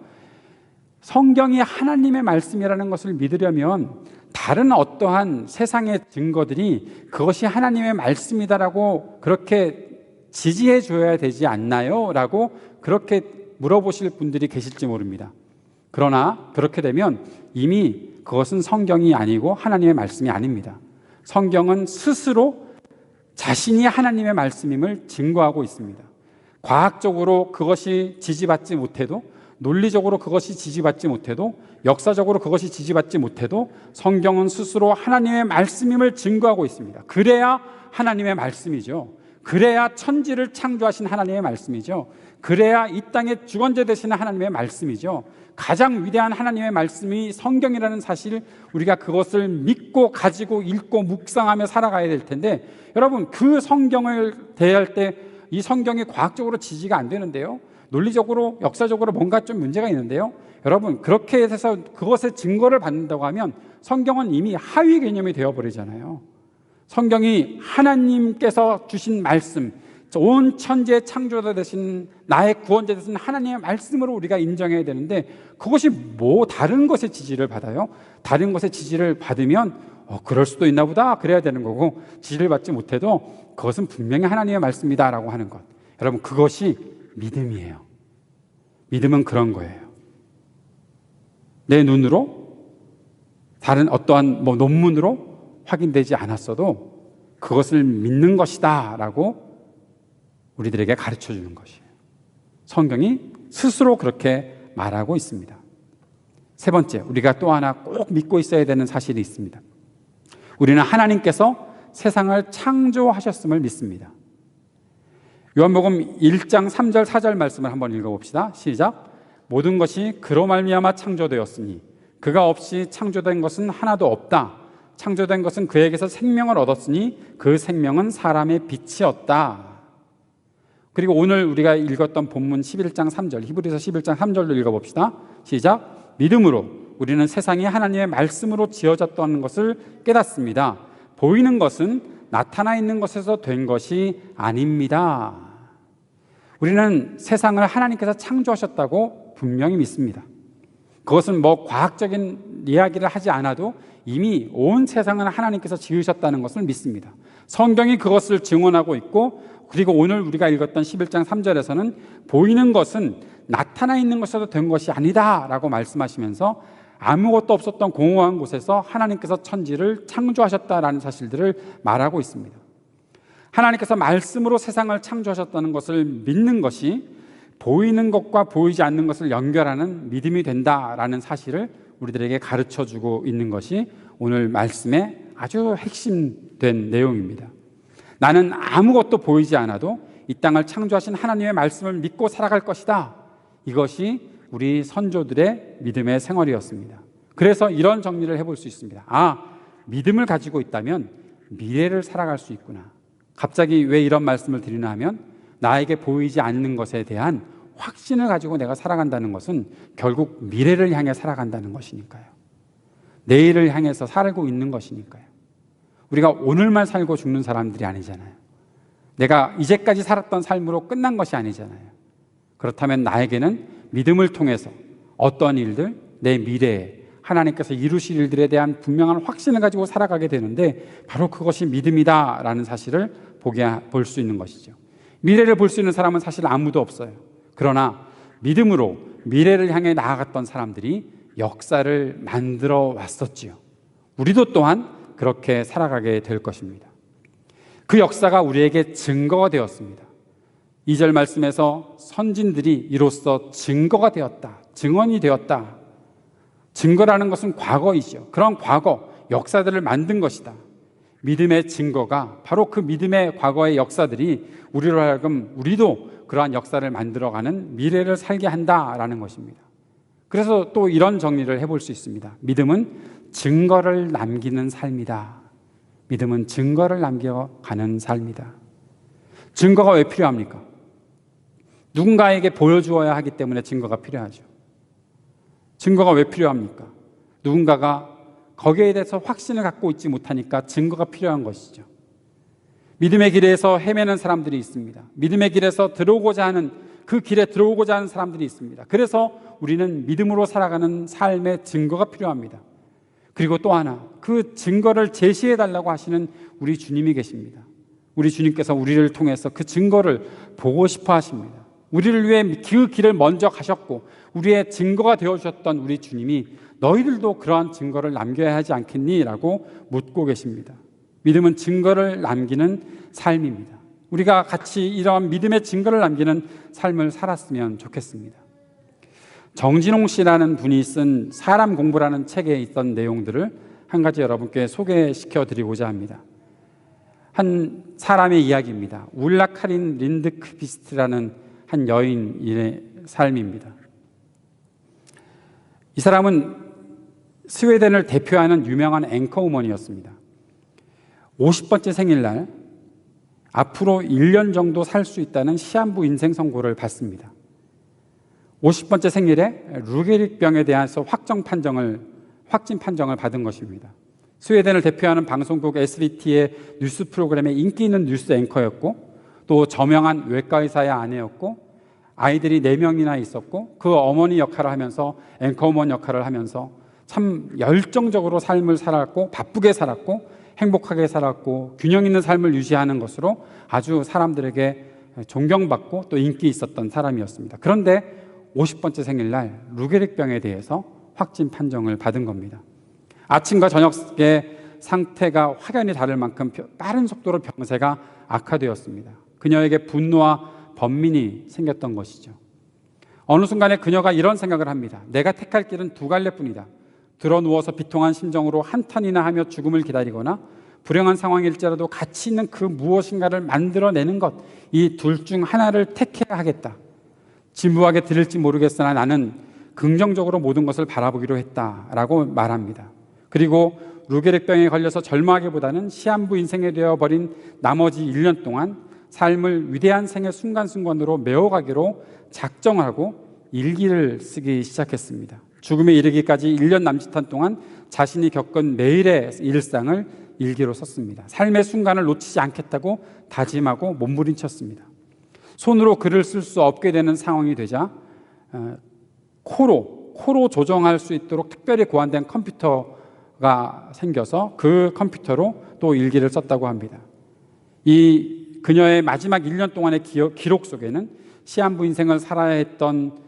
성경이 하나님의 말씀이라는 것을 믿으려면 다른 어떠한 세상의 증거들이 그것이 하나님의 말씀이다라고 그렇게 지지해 줘야 되지 않나요? 라고 그렇게 물어보실 분들이 계실지 모릅니다. 그러나 그렇게 되면 이미 그것은 성경이 아니고 하나님의 말씀이 아닙니다. 성경은 스스로 자신이 하나님의 말씀임을 증거하고 있습니다. 과학적으로 그것이 지지받지 못해도, 논리적으로 그것이 지지받지 못해도, 역사적으로 그것이 지지받지 못해도 성경은 스스로 하나님의 말씀임을 증거하고 있습니다. 그래야 하나님의 말씀이죠. 그래야 천지를 창조하신 하나님의 말씀이죠. 그래야 이 땅의 주권자 되시는 하나님의 말씀이죠. 가장 위대한 하나님의 말씀이 성경이라는 사실, 우리가 그것을 믿고 가지고 읽고 묵상하며 살아가야 될 텐데, 여러분 그 성경을 대할 때 이 성경이 과학적으로 지지가 안 되는데요, 논리적으로 역사적으로 뭔가 좀 문제가 있는데요, 여러분 그렇게 해서 그것의 증거를 받는다고 하면 성경은 이미 하위 개념이 되어버리잖아요. 성경이 하나님께서 주신 말씀, 온 천지의 창조자 되신 나의 구원자 되신 하나님의 말씀으로 우리가 인정해야 되는데 그것이 뭐 다른 것의 지지를 받아요? 다른 것의 지지를 받으면 그럴 수도 있나 보다 그래야 되는 거고, 지지를 받지 못해도 그것은 분명히 하나님의 말씀이다라고 하는 것, 여러분 그것이 믿음이에요. 믿음은 그런 거예요. 내 눈으로 다른 어떠한 논문으로 확인되지 않았어도 그것을 믿는 것이다 라고 우리들에게 가르쳐 주는 것이에요. 성경이 스스로 그렇게 말하고 있습니다. 세 번째, 우리가 또 하나 꼭 믿고 있어야 되는 사실이 있습니다. 우리는 하나님께서 세상을 창조하셨음을 믿습니다. 요한복음 1장 3절 4절 말씀을 한번 읽어봅시다. 시작. 모든 것이 그로 말미암아 창조되었으니 그가 없이 창조된 것은 하나도 없다. 창조된 것은 그에게서 생명을 얻었으니 그 생명은 사람의 빛이었다. 그리고 오늘 우리가 읽었던 본문 11장 3절, 히브리서 11장 3절도 읽어봅시다. 시작. 믿음으로 우리는 세상이 하나님의 말씀으로 지어졌다는 것을 깨닫습니다. 보이는 것은 나타나 있는 것에서 된 것이 아닙니다. 우리는 세상을 하나님께서 창조하셨다고 분명히 믿습니다. 그것은 과학적인 이야기를 하지 않아도 이미 온 세상을 하나님께서 지으셨다는 것을 믿습니다. 성경이 그것을 증언하고 있고, 그리고 오늘 우리가 읽었던 11장 3절에서는 보이는 것은 나타나 있는 것에서 된 것이 아니다 라고 말씀하시면서 아무것도 없었던 공허한 곳에서 하나님께서 천지를 창조하셨다라는 사실들을 말하고 있습니다. 하나님께서 말씀으로 세상을 창조하셨다는 것을 믿는 것이 보이는 것과 보이지 않는 것을 연결하는 믿음이 된다라는 사실을 우리들에게 가르쳐주고 있는 것이 오늘 말씀의 아주 핵심된 내용입니다. 나는 아무것도 보이지 않아도 이 땅을 창조하신 하나님의 말씀을 믿고 살아갈 것이다. 이것이 우리 선조들의 믿음의 생활이었습니다. 그래서 이런 정리를 해볼 수 있습니다. 믿음을 가지고 있다면 미래를 살아갈 수 있구나. 갑자기 왜 이런 말씀을 드리나 하면, 나에게 보이지 않는 것에 대한 확신을 가지고 내가 살아간다는 것은 결국 미래를 향해 살아간다는 것이니까요. 내일을 향해서 살고 있는 것이니까요. 우리가 오늘만 살고 죽는 사람들이 아니잖아요. 내가 이제까지 살았던 삶으로 끝난 것이 아니잖아요. 그렇다면 나에게는 믿음을 통해서 어떤 일들, 내 미래에 하나님께서 이루실 일들에 대한 분명한 확신을 가지고 살아가게 되는데, 바로 그것이 믿음이다라는 사실을 볼 수 있는 것이죠. 미래를 볼 수 있는 사람은 사실 아무도 없어요. 그러나 믿음으로 미래를 향해 나아갔던 사람들이 역사를 만들어 왔었지요. 우리도 또한 그렇게 살아가게 될 것입니다. 그 역사가 우리에게 증거가 되었습니다. 2절 말씀에서 선진들이 이로써 증거가 되었다, 증언이 되었다. 증거라는 것은 과거이죠. 그런 과거, 역사들을 만든 것이다. 믿음의 증거가 바로 그 믿음의 과거의 역사들이 우리로 하여금 우리도 그러한 역사를 만들어가는 미래를 살게 한다라는 것입니다. 그래서 또 이런 정리를 해볼 수 있습니다. 믿음은 증거를 남기는 삶이다. 믿음은 증거를 남겨가는 삶이다. 증거가 왜 필요합니까? 누군가에게 보여주어야 하기 때문에 증거가 필요하죠. 증거가 왜 필요합니까? 누군가가 거기에 대해서 확신을 갖고 있지 못하니까 증거가 필요한 것이죠. 믿음의 길에서 헤매는 사람들이 있습니다. 믿음의 길에서 들어오고자 하는, 그 길에 들어오고자 하는 사람들이 있습니다. 그래서 우리는 믿음으로 살아가는 삶의 증거가 필요합니다. 그리고 또 하나, 그 증거를 제시해 달라고 하시는 우리 주님이 계십니다. 우리 주님께서 우리를 통해서 그 증거를 보고 싶어 하십니다. 우리를 위해 그 길을 먼저 가셨고 우리의 증거가 되어주셨던 우리 주님이 너희들도 그러한 증거를 남겨야 하지 않겠니? 라고 묻고 계십니다. 믿음은 증거를 남기는 삶입니다. 우리가 같이 이러한 믿음의 증거를 남기는 삶을 살았으면 좋겠습니다. 정진홍 씨라는 분이 쓴 사람 공부라는 책에 있던 내용들을 한 가지 여러분께 소개시켜 드리고자 합니다. 한 사람의 이야기입니다. 울라 카린 린드크비스트라는 한 여인의 삶입니다. 이 사람은 스웨덴을 대표하는 유명한 앵커우먼이었습니다. 50번째 생일날 앞으로 1년 정도 살 수 있다는 시한부 인생 선고를 받습니다. 50번째 생일에 루게릭병에 대해서 확진 판정을 받은 것입니다. 스웨덴을 대표하는 방송국 SVT의 뉴스 프로그램에 인기 있는 뉴스 앵커였고, 또 저명한 외과 의사의 아내였고 아이들이 4명이나 있었고 그 어머니 역할을 하면서 앵커우먼 역할을 하면서 참 열정적으로 삶을 살았고 바쁘게 살았고 행복하게 살았고 균형 있는 삶을 유지하는 것으로 아주 사람들에게 존경받고 또 인기 있었던 사람이었습니다. 그런데 50번째 생일날 루게릭병에 대해서 확진 판정을 받은 겁니다. 아침과 저녁의 상태가 확연히 다를 만큼 빠른 속도로 병세가 악화되었습니다. 그녀에게 분노와 번민이 생겼던 것이죠. 어느 순간에 그녀가 이런 생각을 합니다. 내가 택할 길은 2갈래뿐이다. 드러누워서 비통한 심정으로 한탄이나 하며 죽음을 기다리거나 불행한 상황일지라도 가치 있는 그 무엇인가를 만들어내는 것, 이 둘 중 하나를 택해야 하겠다. 진부하게 들을지 모르겠으나 나는 긍정적으로 모든 것을 바라보기로 했다라고 말합니다. 그리고 루게릭병에 걸려서 절망하기보다는 시한부 인생이 되어버린 나머지 1년 동안 삶을 위대한 생의 순간순간으로 메워가기로 작정하고 일기를 쓰기 시작했습니다. 죽음에 이르기까지 1년 남짓한 동안 자신이 겪은 매일의 일상을 일기로 썼습니다. 삶의 순간을 놓치지 않겠다고 다짐하고 몸부림쳤습니다. 손으로 글을 쓸 수 없게 되는 상황이 되자 코로 조정할 수 있도록 특별히 고안된 컴퓨터가 생겨서 그 컴퓨터로 또 일기를 썼다고 합니다. 이 그녀의 마지막 1년 동안의 기록 속에는 시한부 인생을 살아야 했던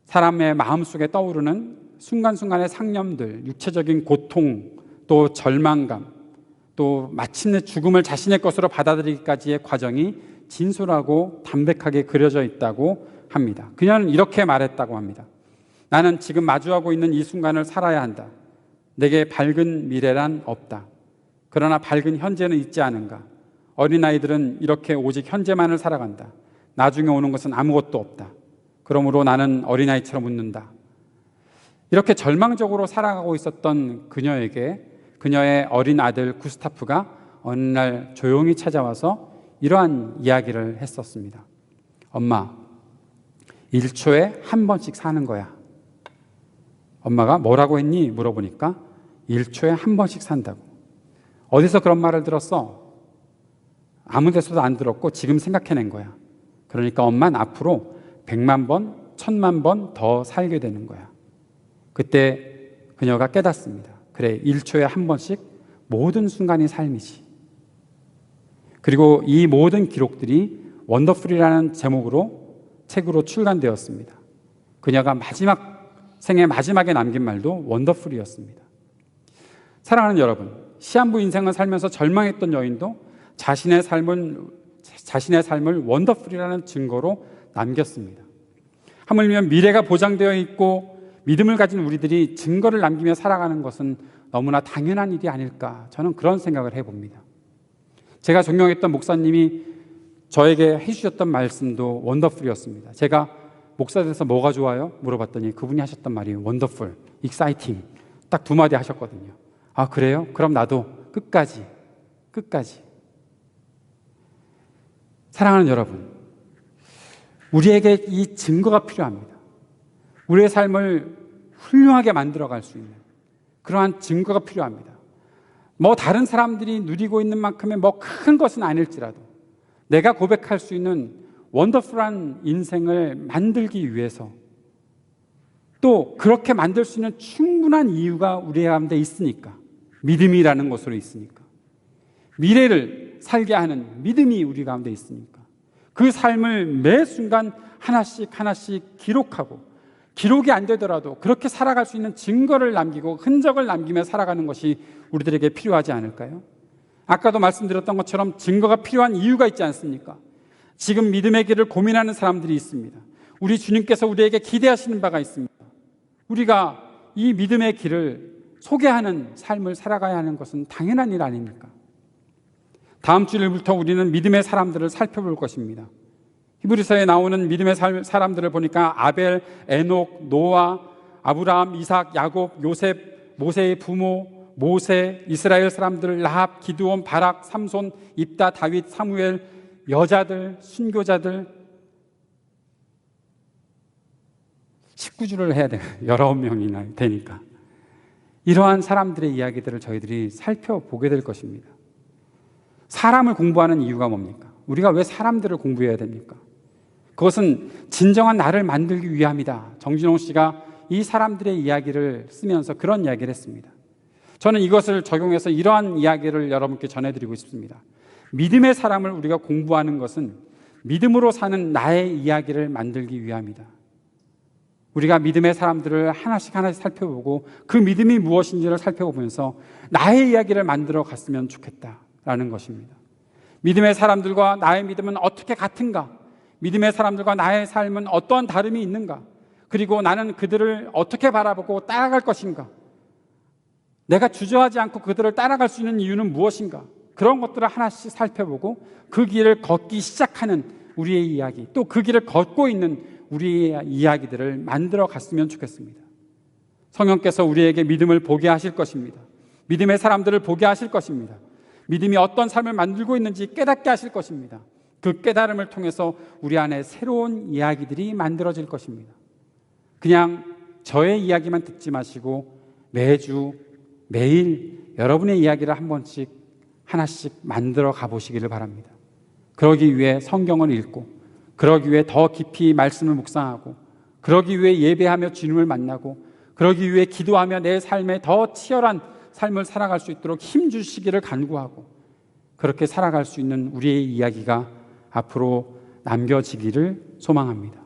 사람의 마음속에 떠오르는 순간순간의 상념들, 육체적인 고통, 또 절망감, 또 마침내 죽음을 자신의 것으로 받아들이기까지의 과정이 진솔하고 담백하게 그려져 있다고 합니다. 그녀는 이렇게 말했다고 합니다. 나는 지금 마주하고 있는 이 순간을 살아야 한다. 내게 밝은 미래란 없다. 그러나 밝은 현재는 있지 않은가. 어린아이들은 이렇게 오직 현재만을 살아간다. 나중에 오는 것은 아무것도 없다. 그러므로 나는 어린아이처럼 웃는다. 이렇게 절망적으로 살아가고 있었던 그녀에게 그녀의 어린 아들 구스타프가 어느 날 조용히 찾아와서 이러한 이야기를 했었습니다. 엄마, 1초에 한 번씩 사는 거야. 엄마가 뭐라고 했니? 물어보니까 1초에 한 번씩 산다고. 어디서 그런 말을 들었어? 아무 데서도 안 들었고 지금 생각해낸 거야. 그러니까 엄마는 앞으로 100만 번, 1000만 번 더 살게 되는 거야. 그때 그녀가 깨닫습니다. 그래, 1초에 한 번씩 모든 순간이 삶이지. 그리고 이 모든 기록들이 원더풀이라는 제목으로 책으로 출간되었습니다. 그녀가 생의 마지막에 남긴 말도 원더풀이었습니다. 사랑하는 여러분, 시한부 인생을 살면서 절망했던 여인도 자신의 삶을 원더풀이라는 증거로 남겼습니다. 하물며 미래가 보장되어 있고 믿음을 가진 우리들이 증거를 남기며 살아가는 것은 너무나 당연한 일이 아닐까, 저는 그런 생각을 해봅니다. 제가 존경했던 목사님이 저에게 해주셨던 말씀도 원더풀이었습니다. 제가 목사 돼서 뭐가 좋아요? 물어봤더니 그분이 하셨던 말이 원더풀, 익사이팅, 딱 2마디 하셨거든요. 아, 그래요? 그럼 나도 끝까지. 사랑하는 여러분, 우리에게 이 증거가 필요합니다. 우리의 삶을 훌륭하게 만들어갈 수 있는 그러한 증거가 필요합니다. 다른 사람들이 누리고 있는 만큼의 큰 것은 아닐지라도 내가 고백할 수 있는 원더풀한 인생을 만들기 위해서, 또 그렇게 만들 수 있는 충분한 이유가 우리 가운데 있으니까, 믿음이라는 것으로 있으니까, 미래를 살게 하는 믿음이 우리 가운데 있으니까 그 삶을 매 순간 하나씩 기록하고, 기록이 안 되더라도 그렇게 살아갈 수 있는 증거를 남기고 흔적을 남기며 살아가는 것이 우리들에게 필요하지 않을까요? 아까도 말씀드렸던 것처럼 증거가 필요한 이유가 있지 않습니까? 지금 믿음의 길을 고민하는 사람들이 있습니다. 우리 주님께서 우리에게 기대하시는 바가 있습니다. 우리가 이 믿음의 길을 소개하는 삶을 살아가야 하는 것은 당연한 일 아닙니까? 다음 주일부터 우리는 믿음의 사람들을 살펴볼 것입니다. 히브리서에 나오는 믿음의 사람들을 보니까 아벨, 에녹, 노아, 아브라함, 이삭, 야곱, 요셉, 모세의 부모, 모세, 이스라엘 사람들, 라합, 기드온, 바락, 삼손, 입다, 다윗, 사무엘, 여자들, 순교자들, 19주를 해야 돼요. 19명이나 되니까. 이러한 사람들의 이야기들을 저희들이 살펴보게 될 것입니다. 사람을 공부하는 이유가 뭡니까? 우리가 왜 사람들을 공부해야 됩니까? 그것은 진정한 나를 만들기 위함이다. 정진홍 씨가 이 사람들의 이야기를 쓰면서 그런 이야기를 했습니다. 저는 이것을 적용해서 이러한 이야기를 여러분께 전해드리고 싶습니다. 믿음의 사람을 우리가 공부하는 것은 믿음으로 사는 나의 이야기를 만들기 위함이다. 우리가 믿음의 사람들을 하나씩 살펴보고 그 믿음이 무엇인지를 살펴보면서 나의 이야기를 만들어 갔으면 좋겠다라는 것입니다. 믿음의 사람들과 나의 믿음은 어떻게 같은가? 믿음의 사람들과 나의 삶은 어떤 다름이 있는가? 그리고 나는 그들을 어떻게 바라보고 따라갈 것인가? 내가 주저하지 않고 그들을 따라갈 수 있는 이유는 무엇인가? 그런 것들을 하나씩 살펴보고 그 길을 걷기 시작하는 우리의 이야기, 또 그 길을 걷고 있는 우리의 이야기들을 만들어 갔으면 좋겠습니다. 성령께서 우리에게 믿음을 보게 하실 것입니다. 믿음의 사람들을 보게 하실 것입니다. 믿음이 어떤 삶을 만들고 있는지 깨닫게 하실 것입니다. 그 깨달음을 통해서 우리 안에 새로운 이야기들이 만들어질 것입니다. 그냥 저의 이야기만 듣지 마시고 매주 매일 여러분의 이야기를 한 번씩 하나씩 만들어 가보시기를 바랍니다. 그러기 위해 성경을 읽고, 그러기 위해 더 깊이 말씀을 묵상하고, 그러기 위해 예배하며 주님을 만나고, 그러기 위해 기도하며 내 삶에 더 치열한 삶을 살아갈 수 있도록 힘주시기를 간구하고, 그렇게 살아갈 수 있는 우리의 이야기가 앞으로 남겨지기를 소망합니다.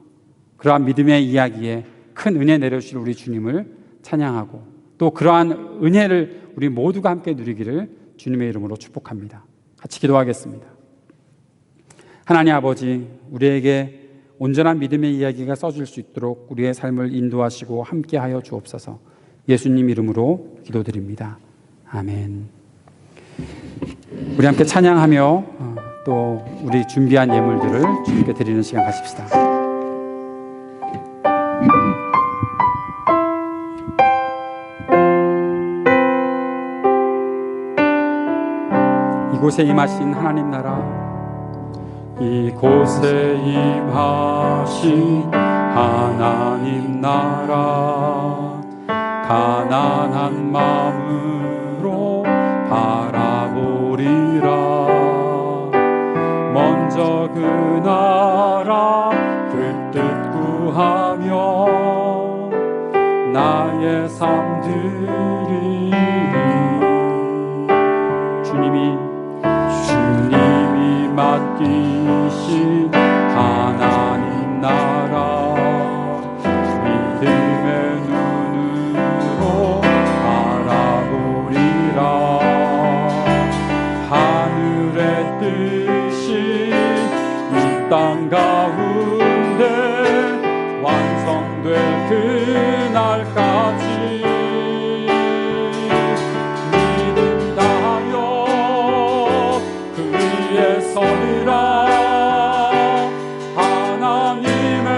그러한 믿음의 이야기에 큰 은혜 내려주실 우리 주님을 찬양하고, 또 그러한 은혜를 우리 모두가 함께 누리기를 주님의 이름으로 축복합니다. 같이 기도하겠습니다. 하나님 아버지, 우리에게 온전한 믿음의 이야기가 써질 수 있도록 우리의 삶을 인도하시고 함께하여 주옵소서. 예수님 이름으로 기도드립니다. 아멘. 우리 함께 찬양하며 또 우리 준비한 예물들을 주님께 드리는 시간 가집시다. 이곳에 임하신 하나님 나라, 이곳에 임하신 하나님 나라, 가난한 마음으로 바라보리라. 먼저 그 나라 그 뜻 구하며 나의 삶 드리리. 주님이 맡기신 하나님 나라, 믿음의 눈으로 바라보리라. 하늘의 뜻이 이 땅 가운데 완성될 그날까지 믿음 다하여 그 위에 서리라. 하나님의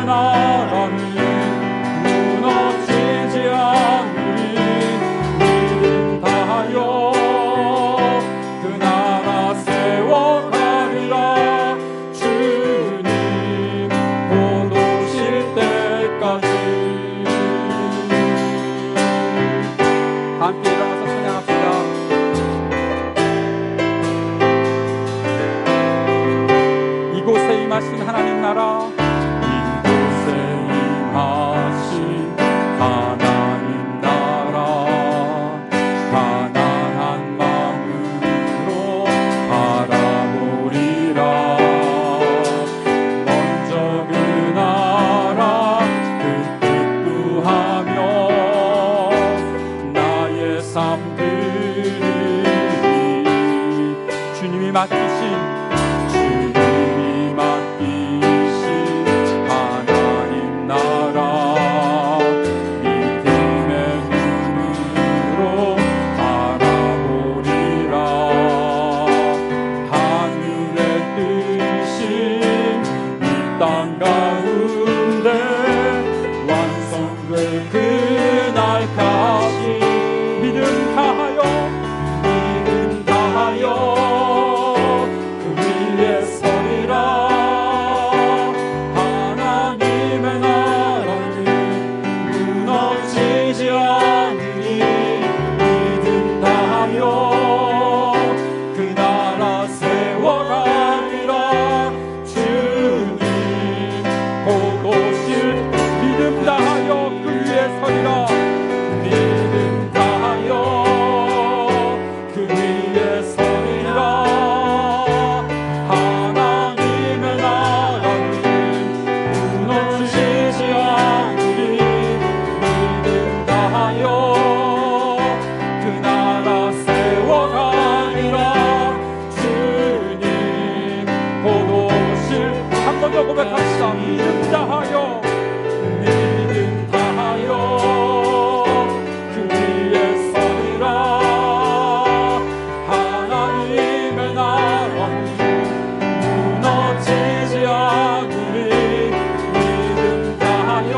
도우실 믿음 다하여 그 위에 서리라. 믿음 다하여 그 위에 서리라. 하나님의 나라는 무너지지 않으리. 믿음 다하여 그 나라 세워가리라. 주님 곧 오실. 한 번 더 고백합시다. 믿음 다하여 믿음 다하여 그 위에 서리라. 하나님의 나라는 무너지지 않으리. 믿음 다하여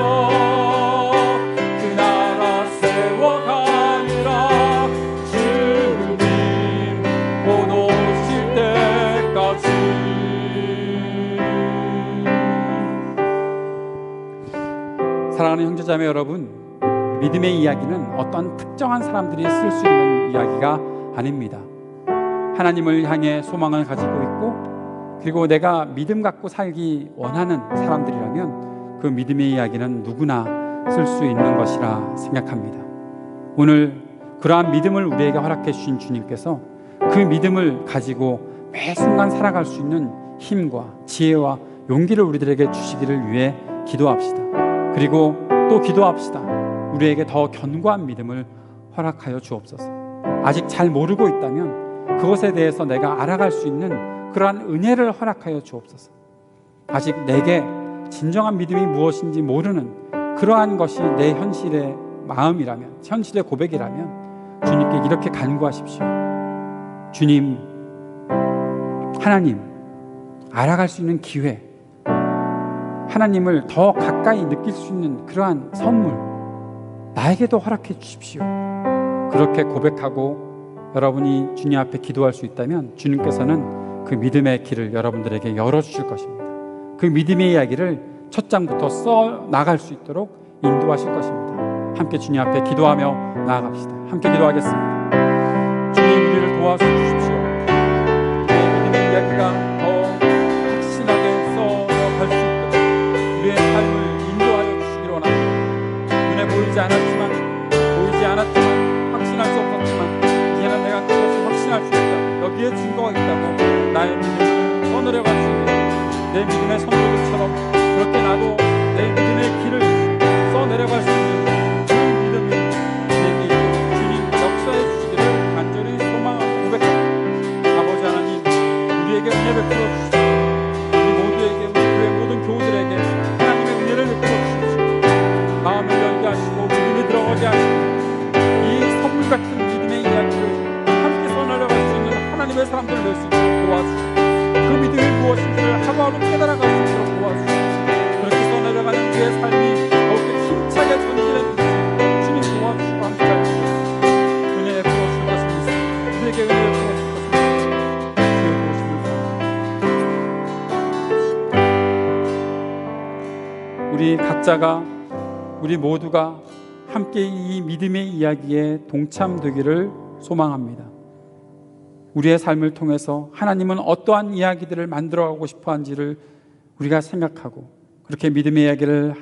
그 나라 세워가리라. 주님 곧 오실 때까지. 사랑하는 형제자매 여러분, 믿음의 이야기는 어떤 특정한 사람들이 쓸 수 있는 이야기가 아닙니다. 하나님을 향해 소망을 가지고 있고, 그리고 내가 믿음 갖고 살기 원하는 사람들이라면 그 믿음의 이야기는 누구나 쓸 수 있는 것이라 생각합니다. 오늘 그러한 믿음을 우리에게 허락해 주신 주님께서 그 믿음을 가지고 매 순간 살아갈 수 있는 힘과 지혜와 용기를 우리들에게 주시기를 위해 기도합시다. 그리고 또 기도합시다. 우리에게 더 견고한 믿음을 허락하여 주옵소서. 아직 잘 모르고 있다면 그것에 대해서 내가 알아갈 수 있는 그러한 은혜를 허락하여 주옵소서. 아직 내게 진정한 믿음이 무엇인지 모르는 그러한 것이 내 현실의 마음이라면, 현실의 고백이라면 주님께 이렇게 간구하십시오. 주님, 하나님, 알아갈 수 있는 기회, 하나님을 더 가까이 느낄 수 있는 그러한 선물 나에게도 허락해 주십시오. 그렇게 고백하고 여러분이 주님 앞에 기도할 수 있다면 주님께서는 그 믿음의 길을 여러분들에게 열어주실 것입니다. 그 믿음의 이야기를 첫 장부터 써 나갈 수 있도록 인도하실 것입니다. 함께 주님 앞에 기도하며 나아갑시다. 함께 기도하겠습니다. 주님, 우리를 도와주십시오. 내 믿음의 이야기가 더 확실하게 써갈 수 있도록 우리의 삶을 인도하여 주시기를 원합니다. 눈에 보이지 않았지만 확신할 수 없었지만 이제는 내가 그것을 확신할 수 있다. 여기에 증거가 있다고 나의 믿음을 써내려갈 수 있는 내 믿음의 선도들처럼 그렇게 나도 내 믿음의 길을 써내려갈 수 있는 그 믿음이 내게 있고 주님 역사해 주시기를 간절히 소망하고 고백합니다. 아버지 하나님, 우리에게 은혜 베풀어 주시옵소서. 우리 모두에게, 우리 교회 모든 교우들에게 하나님의 은혜를 베풀어 주십시오. 마음을 열게 하시고 믿음이 들어가게 하시고 이 선물 같은 믿음의 이야기를 함께 써내려갈 수 있는 하나님의 사람들을 낼 수 있도록 도와주시고 그 믿음이 무엇인지를 하루하루 깨달아갈 수 있도록 도와주시고 그렇게 써내려가는 우리의 삶이 더욱더 힘차게 전진해 주시고 주님 도와주시고 함께 하시고 은혜에 부어주실 것을 믿습니다. 우리에게 은혜를 부어주실 것을 믿습니다. 주의 도우심을 구합니다. 우리 각자가, 우리 모두가 함께 이 믿음의 이야기에 동참되기를 소망합니다. 우리의 삶을 통해서 하나님은 어떠한 이야기들을 만들어가고 싶어한지를 우리가 생각하고 그렇게 믿음의 이야기를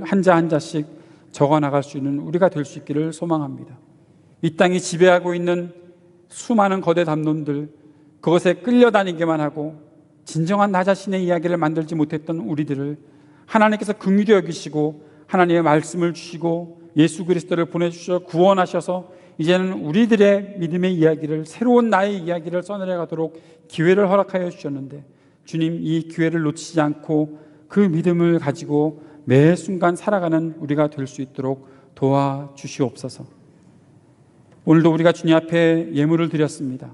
한자 한자씩 적어나갈 수 있는 우리가 될 수 있기를 소망합니다. 이 땅이 지배하고 있는 수많은 거대 담론들, 그것에 끌려다니기만 하고 진정한 나 자신의 이야기를 만들지 못했던 우리들을 하나님께서 긍휼히 여기시고 하나님의 말씀을 주시고 예수 그리스도를 보내주셔 구원하셔서 이제는 우리들의 믿음의 이야기를, 새로운 나의 이야기를 써내려가도록 기회를 허락하여 주셨는데 주님, 이 기회를 놓치지 않고 그 믿음을 가지고 매 순간 살아가는 우리가 될 수 있도록 도와주시옵소서. 오늘도 우리가 주님 앞에 예물을 드렸습니다.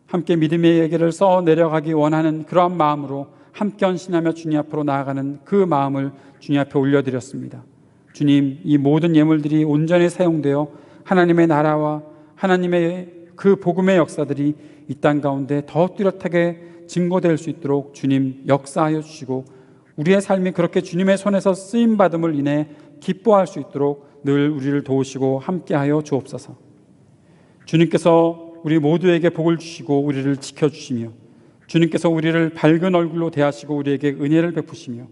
함께 믿음의 이야기를 써내려가기 원하는 그러한 마음으로 함께 헌신하며 주님 앞으로 나아가는 그 마음을 주님 앞에 올려드렸습니다. 주님, 이 모든 예물들이 온전히 사용되어 하나님의 나라와 하나님의 그 복음의 역사들이 이 땅 가운데 더 뚜렷하게 증거될 수 있도록 주님 역사하여 주시고 우리의 삶이 그렇게 주님의 손에서 쓰임받음을 인해 기뻐할 수 있도록 늘 우리를 도우시고 함께하여 주옵소서. 주님께서 우리 모두에게 복을 주시고 우리를 지켜주시며 주님께서 우리를 밝은 얼굴로 대하시고 우리에게 은혜를 베푸시며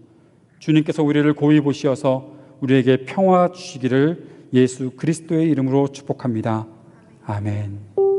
주님께서 우리를 고이 보시어서 우리에게 평화 주시기를 예수 그리스도의 이름으로 축복합니다. 아멘.